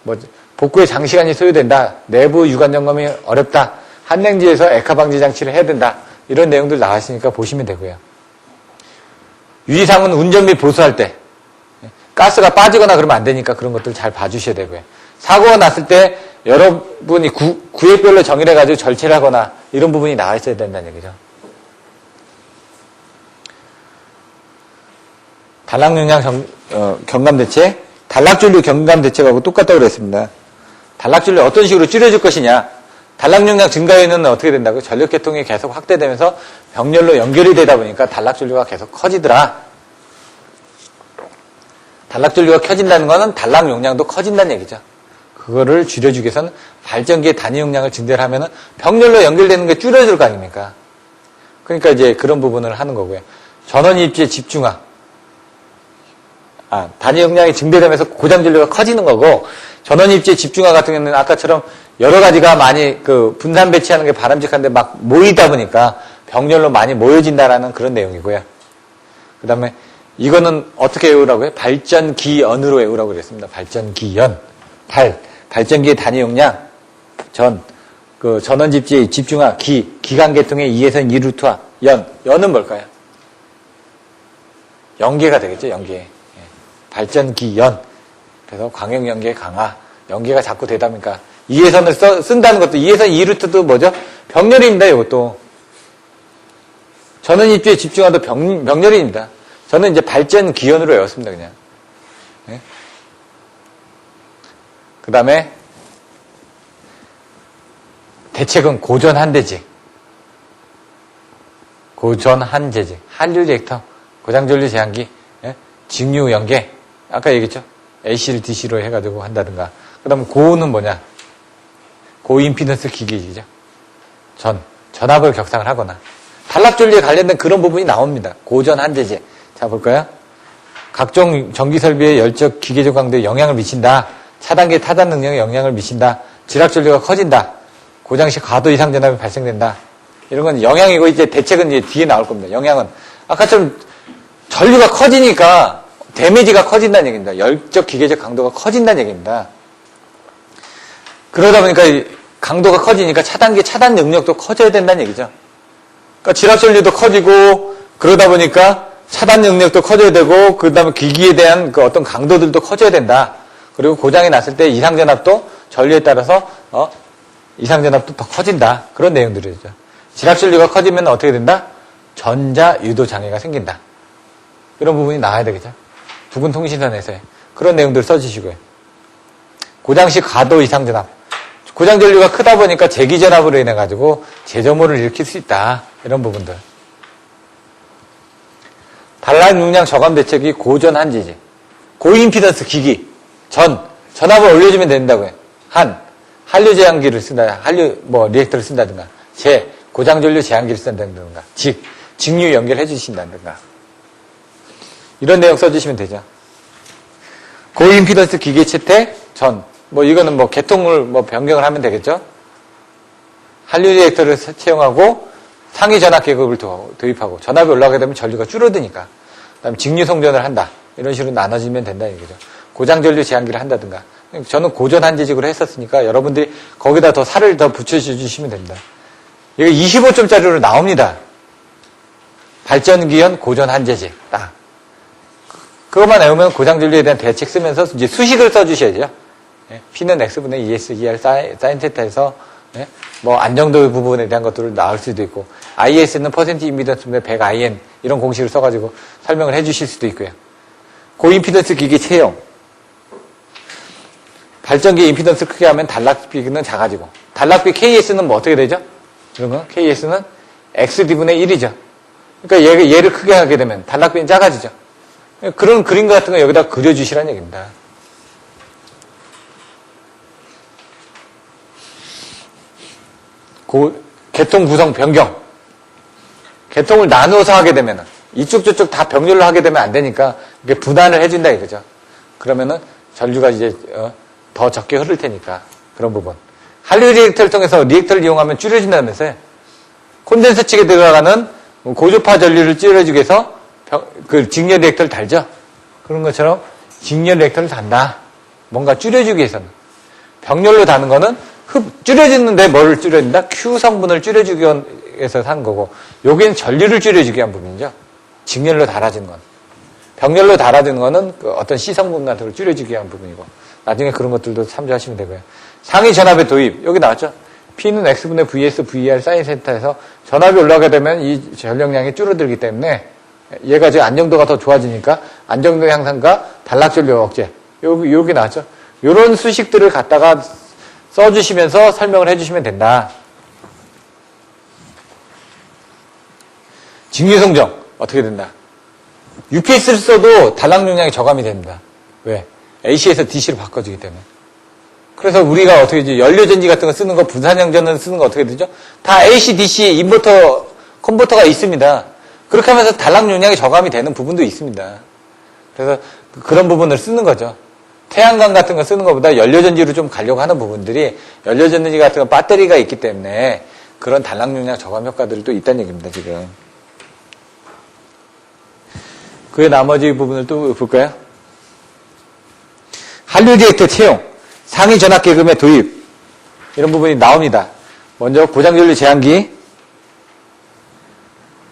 뭐 복구에 장시간이 소요된다. 내부 유관 점검이 어렵다. 한냉지에서 액화 방지 장치를 해야 된다. 이런 내용들 나와 있으니까 보시면 되고요. 유의사항은 운전 및 보수할 때 가스가 빠지거나 그러면 안 되니까 그런 것들 잘 봐주셔야 되고요. 사고가 났을 때 여러분이 구역별로 정의해가지고 절체를 하거나 이런 부분이 나와 있어야 된다는 얘기죠. 단락용량 경감대책, 단락전류 경감대책하고 똑같다고 그랬습니다. 단락전류 어떤 식으로 줄여줄 것이냐. 단락용량 증가에는 어떻게 된다고요? 전력계통이 계속 확대되면서 병렬로 연결이 되다 보니까 단락전류가 계속 커지더라. 단락전류가 커진다는 거는 단락용량도 커진다는 얘기죠. 그거를 줄여주기 위해서는 발전기의 단위 용량을 증대를 하면은 병렬로 연결되는 게 줄여질 거 아닙니까? 그러니까 이제 그런 부분을 하는 거고요. 전원 입지의 집중화. 단위 용량이 증대되면서 고장 전류가 커지는 거고, 전원 입지의 집중화 같은 경우는 아까처럼 여러 가지가 많이 그 분산 배치하는 게 바람직한데 막 모이다 보니까 병렬로 많이 모여진다라는 그런 내용이고요. 그 다음에 이거는 어떻게 외우라고요? 발전기연으로 외우라고 그랬습니다. 발전기연. 발전기의 단위 용량, 전원 집지의 집중화, 기관 계통의 2에서 2루트화, 연은 뭘까요? 연계가 되겠죠, 연계. 발전기연. 그래서 광역 연계 강화, 연계가 자꾸 되다 보니까 2에선을 쓴다는 것도 2에선 2루트도 뭐죠? 병렬입니다, 이것도. 전원 입지의 집중화도 병렬입니다. 저는 이제 발전기연으로 외웠습니다, 그냥. 네? 그 다음에 대책은 고전한대직. 고전한재직. 한류 리액터, 고장전류 제한기, 직류 연계. 아까 얘기했죠? AC를 DC로 해가지고 한다든가. 그 다음에 고는 뭐냐? 고임피던스 기기이죠. 전압을 격상을 하거나. 단락전류에 관련된 그런 부분이 나옵니다. 고전한재직. 자, 볼까요? 각종 전기설비의 열적, 기계적 강도에 영향을 미친다. 차단기 타단 능력에 영향을 미친다. 지락전류가 커진다. 고장 시 과도 이상 전압이 발생된다. 이런 건 영향이고, 이제 대책은 이제 뒤에 나올 겁니다. 영향은. 아까처럼 전류가 커지니까 데미지가 커진다는 얘기입니다. 열적, 기계적 강도가 커진다는 얘기입니다. 그러다 보니까 강도가 커지니까 차단 능력도 커져야 된다는 얘기죠. 그러니까 지락전류도 커지고, 그러다 보니까 차단 능력도 커져야 되고, 그 다음에 기기에 대한 그 어떤 강도들도 커져야 된다. 그리고 고장이 났을 때 이상전압도 전류에 따라서 이상전압도 더 커진다. 그런 내용들이죠. 지락전류가 커지면 어떻게 된다? 전자유도장애가 생긴다. 이런 부분이 나와야 되겠죠. 부근 통신선에서의 그런 내용들을 써주시고요. 고장시 과도 이상전압. 고장전류가 크다 보니까 재기전압으로 인해가지고 재점호를 일으킬 수 있다. 이런 부분들. 단락용량 저감 대책이 고전한지지. 고임피던스 기기. 전압을 올려주면 된다고요. 한류 제한기를 쓴다. 리액터를 쓴다든가. 고장전류 제한기를 쓴다든가. 직류 연결해 주신다든가. 이런 내용 써주시면 되죠. 고임피던스 기계 채택, 이거는 계통을 변경을 하면 되겠죠. 한류 리액터를 채용하고 상위 전압 계급을 도입하고 전압이 올라가게 되면 전류가 줄어드니까. 그 다음에 직류 송전을 한다. 이런 식으로 나눠지면 된다는 얘기죠. 고장전류 제한기를 한다든가. 저는 고전한재직으로 했었으니까 여러분들이 거기다 더 살을 더 붙여주시면 됩니다. 이거 25점짜리로 나옵니다. 발전기연 고전한재직. 딱. 그것만 외우면 고장전류에 대한 대책 쓰면서 이제 수식을 써주셔야죠. P는 X분의 ES, ER, 사인 테타에서 안정도 부분에 대한 것들을 나올 수도 있고, IS는 퍼센트 임피던스분의 100 IN 이런 공식을 써가지고 설명을 해주실 수도 있고요. 고임피던스 기기 채용. 발전기 임피던스 크게 하면 단락비는 작아지고. 단락비 KS는 뭐 어떻게 되죠? 이런 거? KS는 XD분의 1이죠. 그러니까 얘를 크게 하게 되면 단락비는 작아지죠. 그런 그림 같은 거 여기다 그려주시라는 얘기입니다. 계통 구성 변경. 계통을 나누어서 하게 되면은, 이쪽 저쪽 다 병렬로 하게 되면 안 되니까, 이게 분할을 해준다 이거죠. 그러면은, 전류가 이제, 더 적게 흐를 테니까, 그런 부분. 한류 리액터를 통해서 리액터를 이용하면 줄여진다면서요. 콘덴서 측에 들어가는 고주파 전류를 줄여주기 위해서, 직렬 리액터를 달죠. 그런 것처럼, 직렬 리액터를 단다. 뭔가 줄여주기 위해서는. 병렬로 다는 거는, 줄여지는데 뭘 줄여준다? Q 성분을 줄여주기 위해서 한 거고, 여기는 전류를 줄여주기 위한 부분이죠. 직렬로 달아지는 건. 병렬로 달아지는 거는 어떤 C 성분 같은 걸 줄여주기 위한 부분이고, 나중에 그런 것들도 참조하시면 되고요. 상위 전압의 도입, 여기 나왔죠? P는 X분의 VS, VR 사인 센터에서 전압이 올라가게 되면 이 전력량이 줄어들기 때문에 얘가 지금 안정도가 더 좋아지니까 안정도 향상과 단락전류 억제, 여기 나왔죠? 요런 수식들을 갖다가 써주시면서 설명을 해주시면 된다. 직류성정 어떻게 된다? UPS를 써도 단락 용량이 저감이 됩니다. 왜? AC에서 DC로 바꿔주기 때문에. 그래서 우리가 어떻게 이제 연료전지 같은 거 쓰는 거, 분산형전을 쓰는 거 어떻게 되죠? 다 AC, DC, 인버터, 컨버터가 있습니다. 그렇게 하면서 단락 용량이 저감이 되는 부분도 있습니다. 그래서 그런 부분을 쓰는 거죠. 태양광 같은 거 쓰는 것보다 연료전지로 좀 가려고 하는 부분들이 연료전지 같은 건 배터리가 있기 때문에 그런 단락 용량 저감 효과들이 또 있다는 얘기입니다, 지금. 그 나머지 부분을 또 볼까요? 한류 리액터 채용, 상위 전압 계급의 도입, 이런 부분이 나옵니다. 먼저 고장전류 제한기,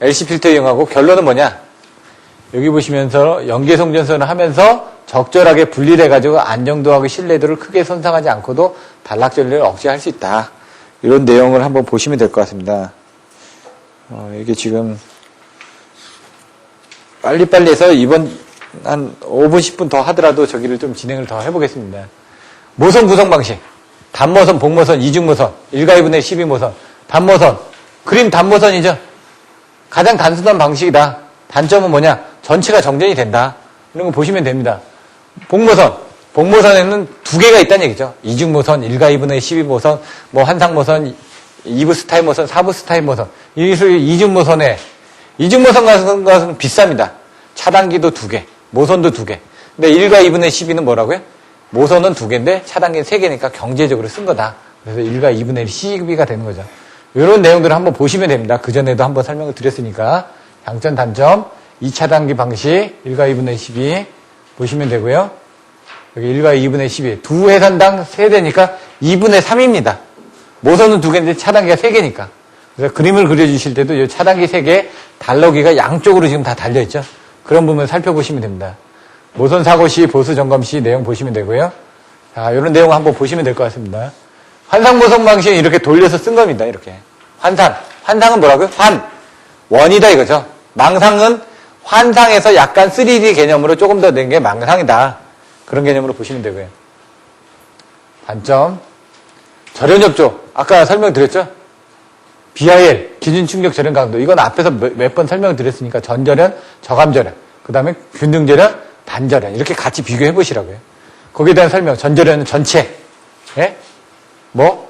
LC 필터 이용하고, 결론은 뭐냐? 여기 보시면서 연계송전선을 하면서 적절하게 분리해가지고 안정도하고 신뢰도를 크게 손상하지 않고도 단락전류를 억제할 수 있다. 이런 내용을 한번 보시면 될 것 같습니다. 이게 지금 빨리빨리 해서 이번 한 5분, 10분 더 하더라도 저기를 좀 진행을 더 해보겠습니다. 모선 구성 방식. 단모선, 복모선, 이중모선, 1가 2분의 12모선, 단모선. 그림 단모선이죠. 가장 단순한 방식이다. 단점은 뭐냐? 전체가 정전이 된다. 이런 거 보시면 됩니다. 복모선. 복모선에는 두 개가 있다는 얘기죠. 이중모선, 1가 2분의 12모선, 뭐 한상모선, 2부 스타일 모선, 4부 스타일 모선. 이중모선에, 이중모선 같은 것은 비쌉니다. 차단기도 두 개, 모선도 두 개. 근데 1과 2분의 12는 뭐라고요? 모선은 두 개인데 차단기는 세 개니까 경제적으로 쓴 거다. 그래서 1과 2분의 1 12가 되는 거죠. 이런 내용들을 한번 보시면 됩니다. 그전에도 한번 설명을 드렸으니까. 장점, 단점, 2차단기 방식, 1과 2분의 12 보시면 되고요. 여기 1과 2분의 12. 두 회선당 세대니까 2분의 3입니다. 모선은 두 개인데 차단기가 세 개니까. 그래서 그림을 그려주실 때도 이 차단기 세 개, 달러기가 양쪽으로 지금 다 달려있죠. 그런 부분을 살펴보시면 됩니다. 모선 사고 시, 보수 점검 시 내용 보시면 되고요. 자, 이런 내용 한번 보시면 될 것 같습니다. 환상 모선 방식은 이렇게 돌려서 쓴 겁니다. 이렇게. 환상. 환상은 뭐라고요? 원이다 이거죠. 망상은 환상에서 약간 3D 개념으로 조금 더 낸 게 망상이다. 그런 개념으로 보시면 되고요. 단점. 절연 접촉. 아까 설명드렸죠? BIL, 기준 충격 절연 강도. 이건 앞에서 몇 번 설명드렸으니까 전절연, 저감절연, 그 다음에 균등절연, 단절연. 이렇게 같이 비교해 보시라고요. 거기에 대한 설명. 전절연은 전체. 예?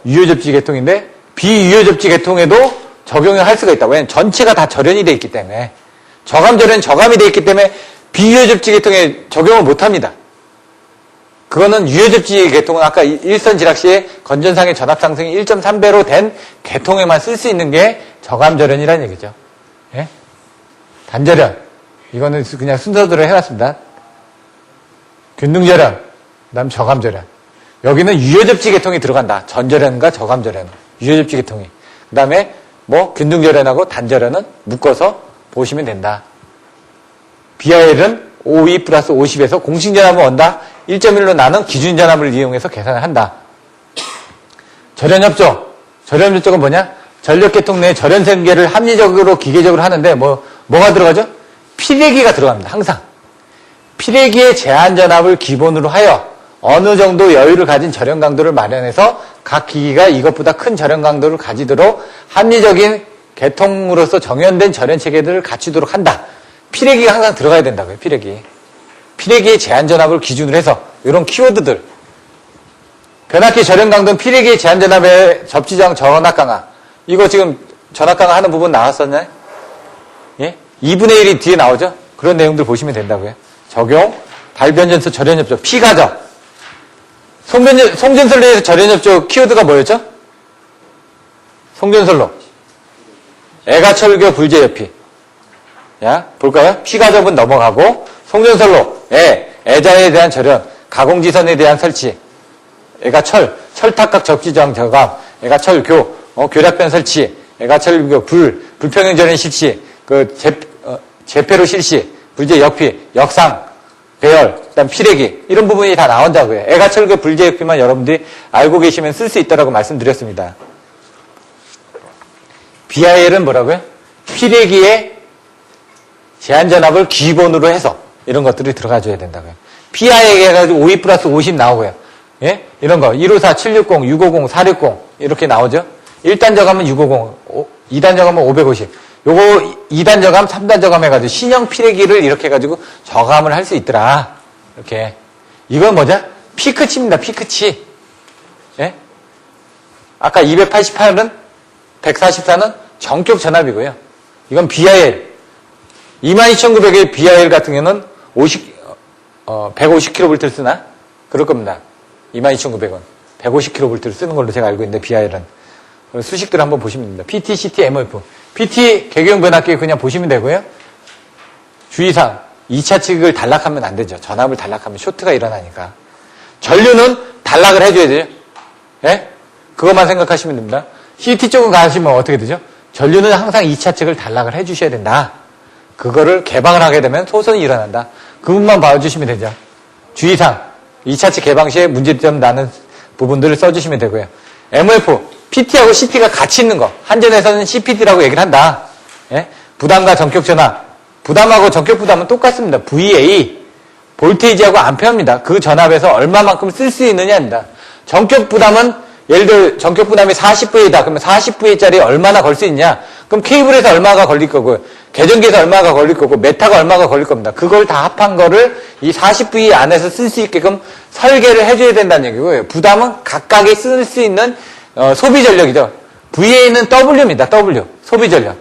유효접지 계통인데 비유효접지 계통에도 적용을 할 수가 있다. 왜냐하면 전체가 다 절연이 되어 있기 때문에. 저감절연은 저감이 되어 있기 때문에 비유효접지 계통에 적용을 못합니다. 그거는 유효접지 계통은 아까 일선 지락 시에 건전상의 전압 상승이 1.3배로 된 계통에만 쓸 수 있는 게 저감절연이라는 얘기죠. 예? 단절연. 이거는 그냥 순서대로 해놨습니다. 균등절연. 그 다음 저감절연. 여기는 유효접지 계통이 들어간다. 전절연과 저감절연. 유효접지 계통이. 그 다음에 균등절연하고 단절연은 묶어서 보시면 된다. BIL은 52 플러스 50에서 공식전압을 얻다 1.1로 나눈 기준전압을 이용해서 계산을 한다. 절연협조. 절연협조가 뭐냐? 전력계통 내 절연생계를 합리적으로 기계적으로 하는데 뭐가 들어가죠? 피대기가 들어갑니다. 항상. 피레기의 제한전압을 기본으로 하여 어느 정도 여유를 가진 절연 강도를 마련해서 각 기기가 이것보다 큰 절연 강도를 가지도록 합리적인 계통으로서 정연된 절연 체계들을 갖추도록 한다. 피레기가 항상 들어가야 된다고요. 피레기의 제한전압을 기준으로 해서 이런 키워드들. 변압기 절연 강도는 피레기의 제한전압의 접지저항 전압 강화. 이거 지금 전압 강화 하는 부분 나왔었나요? 예? 2분의 1이 뒤에 나오죠? 그런 내용들 보시면 된다고요. 적용, 발변전소 절연협조, 피가적. 송전솔로에서 절연협조 키워드가 뭐였죠? 송전솔로. 애가철교 불제협피. 야, 볼까요? 피가적은 넘어가고, 송전솔로, 애자에 대한 절연, 가공지선에 대한 설치, 철탁각 접지저항 저감, 애가철교, 교략변 설치, 애가철교 불평형 절연 실시, 재폐로 실시, 불제 역피, 역상, 배열, 그다음 피레기 이런 부분이 다 나온다고요. 애가철교 불제 역피만 여러분들이 알고 계시면 쓸 수 있다라고 말씀드렸습니다. BIL은 뭐라고요? 피레기의 제한전압을 기본으로 해서 이런 것들이 들어가줘야 된다고요. PI에 해가지고 52 플러스 50 나오고요. 예? 이런 거 154, 760, 650, 460 이렇게 나오죠. 1단 저감은 650, 2단 저감은 550. 요거 2단 저감, 3단 저감 해가지고 신형 피레기를 이렇게 해가지고 저감을 할 수 있더라. 이렇게. 이건 뭐죠? 피크치입니다. 피크치. 예? 아까 288은 144는 전격 전압이고요. 이건 BIL. 22,900의 BIL 같은 경우는 150kV를 쓰나? 그럴 겁니다. 22,900원. 150kV를 쓰는 걸로 제가 알고 있는데, BIL은. 수식들을 한번 보시면 됩니다. PT, CT, MOF. PT 개교형 변압기 그냥 보시면 되고요. 주의사항. 2차 측을 단락하면 안 되죠. 전압을 단락하면 쇼트가 일어나니까. 전류는 단락을 해줘야 돼요. 예? 그것만 생각하시면 됩니다. CT 쪽은 가시면 어떻게 되죠? 전류는 항상 2차 측을 단락을 해주셔야 된다. 그거를 개방을 하게 되면 소선이 일어난다. 그 부분만 봐주시면 되죠. 주의사항. 2차 측 개방 시에 문제점 나는 부분들을 써주시면 되고요. MOF. PT하고 CT가 같이 있는 거. 한전에서는 CPT라고 얘기를 한다. 예? 부담과 전격 전압. 부담하고 전격 부담은 똑같습니다. VA. 볼테이지하고 암페어입니다. 그 전압에서 얼마만큼 쓸 수 있느냐입니다. 전격 부담은 예를 들어 전격 부담이 40V다. 그러면 40V짜리 얼마나 걸 수 있냐? 그럼 케이블에서 얼마가 걸릴 거고, 계전기에서 얼마가 걸릴 거고, 메타가 얼마가 걸릴 겁니다. 그걸 다 합한 거를 이 40V 안에서 쓸 수 있게끔 설계를 해줘야 된다는 얘기고요. 부담은 각각에 쓸 수 있는 소비 전력이죠. VA는 W입니다. W. 소비 전력.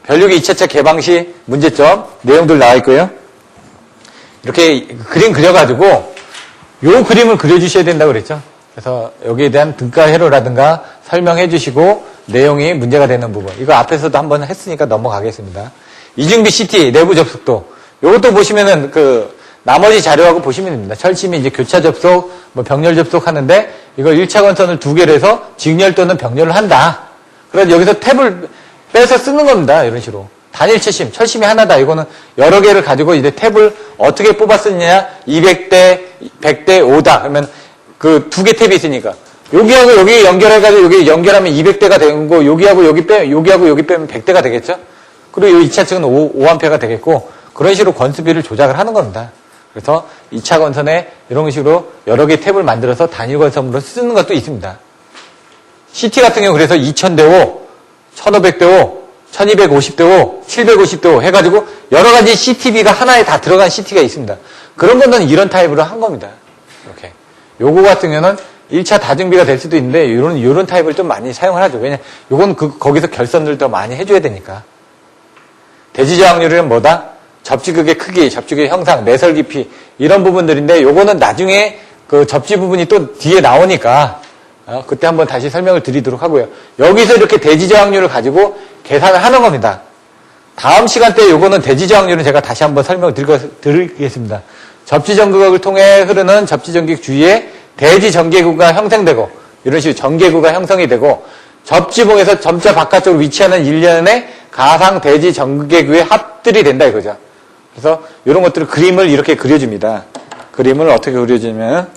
변류기 2차체 개방 시 문제점 내용들 나와 있고요. 이렇게 그림 그려가지고 요 그림을 그려주셔야 된다고 그랬죠. 그래서 여기에 대한 등가 회로라든가 설명해 주시고 내용이 문제가 되는 부분. 이거 앞에서도 한번 했으니까 넘어가겠습니다. 이중비 CT 내부 접속도. 요것도 보시면은 나머지 자료하고 보시면 됩니다. 철심이 이제 교차 접속, 병렬 접속하는데 이걸 1차 건선을 2개로 해서 직렬 또는 병렬을 한다. 그래서 여기서 탭을 빼서 쓰는 겁니다. 이런 식으로. 단일 철심, 철심이 하나다. 이거는 여러 개를 가지고 이제 탭을 어떻게 뽑았느냐. 200대, 100대, 5다. 그러면 그 2개 탭이 있으니까. 여기하고 여기 연결해가지고 여기 연결하면 200대가 되는 거, 여기하고 여기 여기하고 여기 빼면 100대가 되겠죠? 그리고 이 2차 측은 5A가 되겠고, 그런 식으로 건수비를 조작을 하는 겁니다. 그래서 2차 건선에 이런 식으로 여러 개 탭을 만들어서 단일 건선으로 쓰는 것도 있습니다. CT 같은 경우 그래서 2000대 5, 1500대 5, 1250대 5, 750대 5 해가지고 여러 가지 CTB가 하나에 다 들어간 CT가 있습니다. 그런 거는 이런 타입으로 한 겁니다. 이렇게. 요거 같은 경우는 1차 다중비가 될 수도 있는데, 요런 타입을 좀 많이 사용을 하죠. 왜냐, 요건 거기서 결선을 더 많이 해줘야 되니까. 대지저항률은 뭐다? 접지극의 크기, 접지극의 형상, 내설 깊이, 이런 부분들인데, 요거는 나중에 그 접지 부분이 또 뒤에 나오니까, 그때 한번 다시 설명을 드리도록 하고요. 여기서 이렇게 대지저항률을 가지고 계산을 하는 겁니다. 다음 시간대에 요거는 대지저항률은 제가 다시 한번 설명을 드리겠습니다. 접지전극을 통해 흐르는 접지전극 주위에 대지전개구가 형성되고, 이런 식으로 전개구가 형성이 되고, 접지봉에서 점자 바깥쪽으로 위치하는 일련의 가상 대지전개구의 합들이 된다 이거죠. 그래서 이런 것들을 그림을 이렇게 그려줍니다. 그림을 어떻게 그려주냐면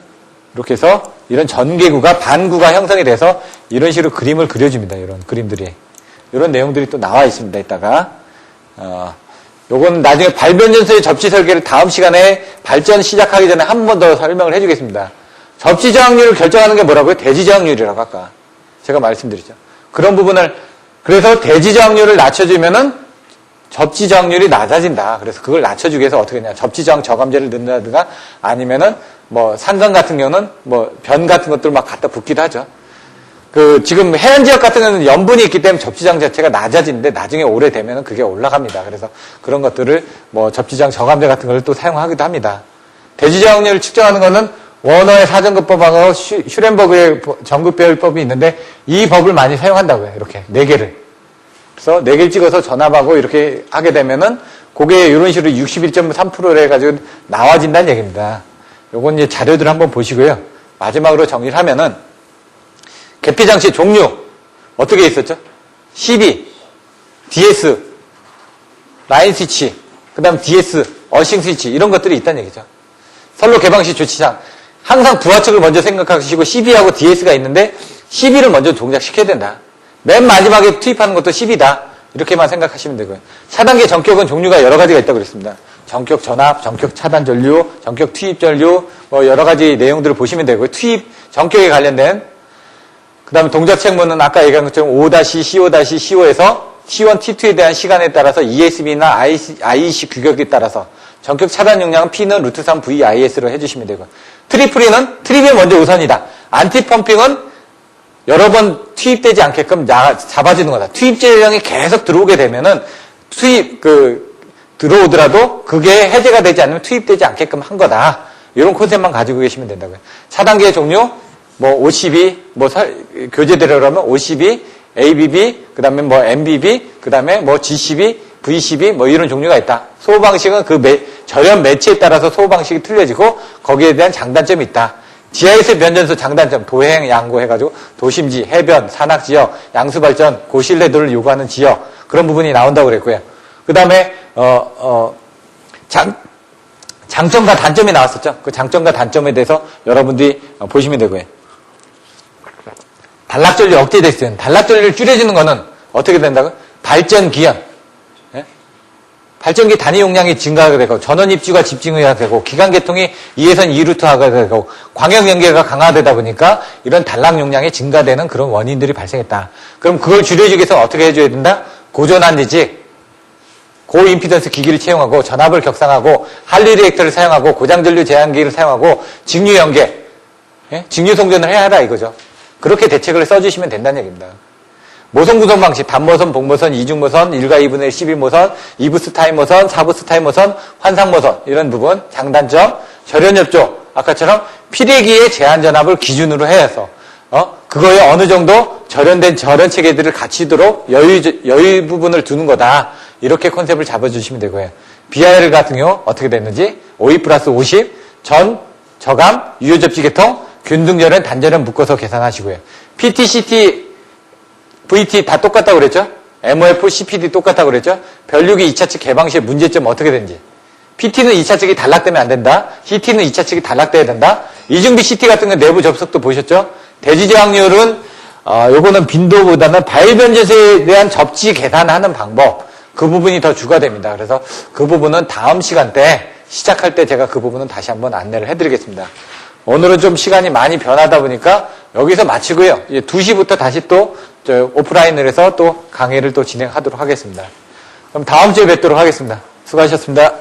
이렇게 해서 이런 전개구가 반구가 형성이 돼서 이런 식으로 그림을 그려줍니다. 이런 그림들이. 이런 내용들이 또 나와 있습니다. 이따가. 요건 나중에 발변전소의 접지 설계를 다음 시간에 발전 시작하기 전에 한 번 더 설명을 해주겠습니다. 접지 저항률을 결정하는 게 뭐라고요? 대지 저항률이라고 아까 제가 말씀드리죠. 그런 부분을 그래서 대지 저항률을 낮춰주면은 접지 저항률이 낮아진다. 그래서 그걸 낮춰주기 위해서 어떻게 했냐? 접지 저항 저감제를 넣는다든가 아니면은 뭐 산강 같은 경우는 뭐 변 같은 것들 막 갖다 붓기도 하죠. 지금 해안 지역 같은 경우는 염분이 있기 때문에 접지장 자체가 낮아지는데 나중에 오래되면 그게 올라갑니다. 그래서 그런 것들을 뭐 접지장 저감제 같은 걸 또 사용하기도 합니다. 대지저항률을 측정하는 거는 워너의 사전급법하고 슈렌버그의 전급배열법이 있는데 이 법을 많이 사용한다고요. 이렇게 4개를. 그래서 4개를 찍어서 전압하고 이렇게 하게 되면은 그게 이런 식으로 61.3%를 해가지고 나와진다는 얘기입니다. 요건 이제 자료들 한번 보시고요. 마지막으로 정리를 하면은 계피장치 종류 어떻게 있었죠? CB, DS, 라인 스위치, 그 다음 DS, 어싱 스위치 이런 것들이 있다는 얘기죠. 선로 개방시 조치장 항상 부하측을 먼저 생각하시고 CB하고 DS가 있는데 CB를 먼저 동작시켜야 된다. 맨 마지막에 투입하는 것도 CB다. 이렇게만 생각하시면 되고요. 차단기 전격은 종류가 여러 가지가 있다고 그랬습니다. 전격 전압, 전격 차단 전류, 전격 투입 전류 뭐 여러 가지 내용들을 보시면 되고요. 투입, 전격에 관련된 그 다음에 동작 책문은 아까 얘기한 것처럼 5-CO-CO 에서 T1, T2에 대한 시간에 따라서 ESB나 IEC 규격에 따라서 전격 차단 용량은 P는 루트 3 VIS로 해주시면 되고 트리플이는 트립이 먼저 우선이다. 안티펌핑은 여러 번 투입되지 않게끔 잡아주는 거다. 투입 재량이 계속 들어오게 되면은 들어오더라도 그게 해제가 되지 않으면 투입되지 않게끔 한 거다. 이런 컨셉만 가지고 계시면 된다고요. 차단기의 종류 뭐 OCB, 교재대로 하면 OCB, ABB, 그 다음에 뭐 MBB, 그 다음에 뭐 GCB, VCB, 뭐 이런 종류가 있다. 소호 방식은 절연 매체에 따라서 소호 방식이 틀려지고 거기에 대한 장단점이 있다. GIS 변전소 장단점, 도행, 양고 해가지고 도심지, 해변, 산악지역, 양수발전, 고신뢰도를 요구하는 지역, 그런 부분이 나온다고 그랬고요. 그 다음에, 장점과 단점이 나왔었죠. 그 장점과 단점에 대해서 여러분들이 보시면 되고요. 단락전류 억제 대수는 단락전류를 줄여주는 거는 어떻게 된다고요? 발전 기연. 예? 발전기 단위 용량이 증가하게 되고 전원 입주가 집중이 되고 기관 계통이 2에선 2루트화가 되고 광역 연계가 강화되다 보니까 이런 단락 용량이 증가되는 그런 원인들이 발생했다. 그럼 그걸 줄여주기 위해서 어떻게 해줘야 된다? 고전환 지직, 고임피던스 기기를 채용하고 전압을 격상하고 할리 리액터를 사용하고 고장전류 제한기를 사용하고 직류 연계, 예? 직류 송전을 해야 하다 이거죠. 그렇게 대책을 써주시면 된다는 얘기입니다. 모선 구성 방식, 단모선, 복모선, 이중모선, 1과 2분의 12모선, 2부스 타임모선, 4부스 타임모선, 환상모선 이런 부분, 장단점, 절연협조 아까처럼 피레기의 제한전압을 기준으로 해서 그거에 어느 정도 절연된 절연체계들을 갖추도록 여유 부분을 두는 거다. 이렇게 컨셉을 잡아주시면 되고요. BIR 같은 경우 어떻게 됐는지 52 플러스 50, 전, 저감, 유효접지 계통, 균등절연, 단절연 묶어서 계산하시고요. PT, CT, VT 다 똑같다고 그랬죠? MOF, CPD 똑같다고 그랬죠? 변류기 2차 측 개방 시의 문제점 어떻게 되는지. PT는 2차 측이 단락되면 안 된다. CT는 2차 측이 단락돼야 된다. 이중비 CT 같은 건 내부 접속도 보셨죠? 대지저항률은 요거는 빈도보다는 바일변제소에 대한 접지 계산하는 방법 그 부분이 더 주가 됩니다. 그래서 그 부분은 다음 시간대 시작할 때 제가 그 부분은 다시 한번 안내를 해드리겠습니다. 오늘은 좀 시간이 많이 변하다 보니까 여기서 마치고요. 이제 2시부터 다시 또 오프라인을 해서 또 강의를 또 진행하도록 하겠습니다. 그럼 다음 주에 뵙도록 하겠습니다. 수고하셨습니다.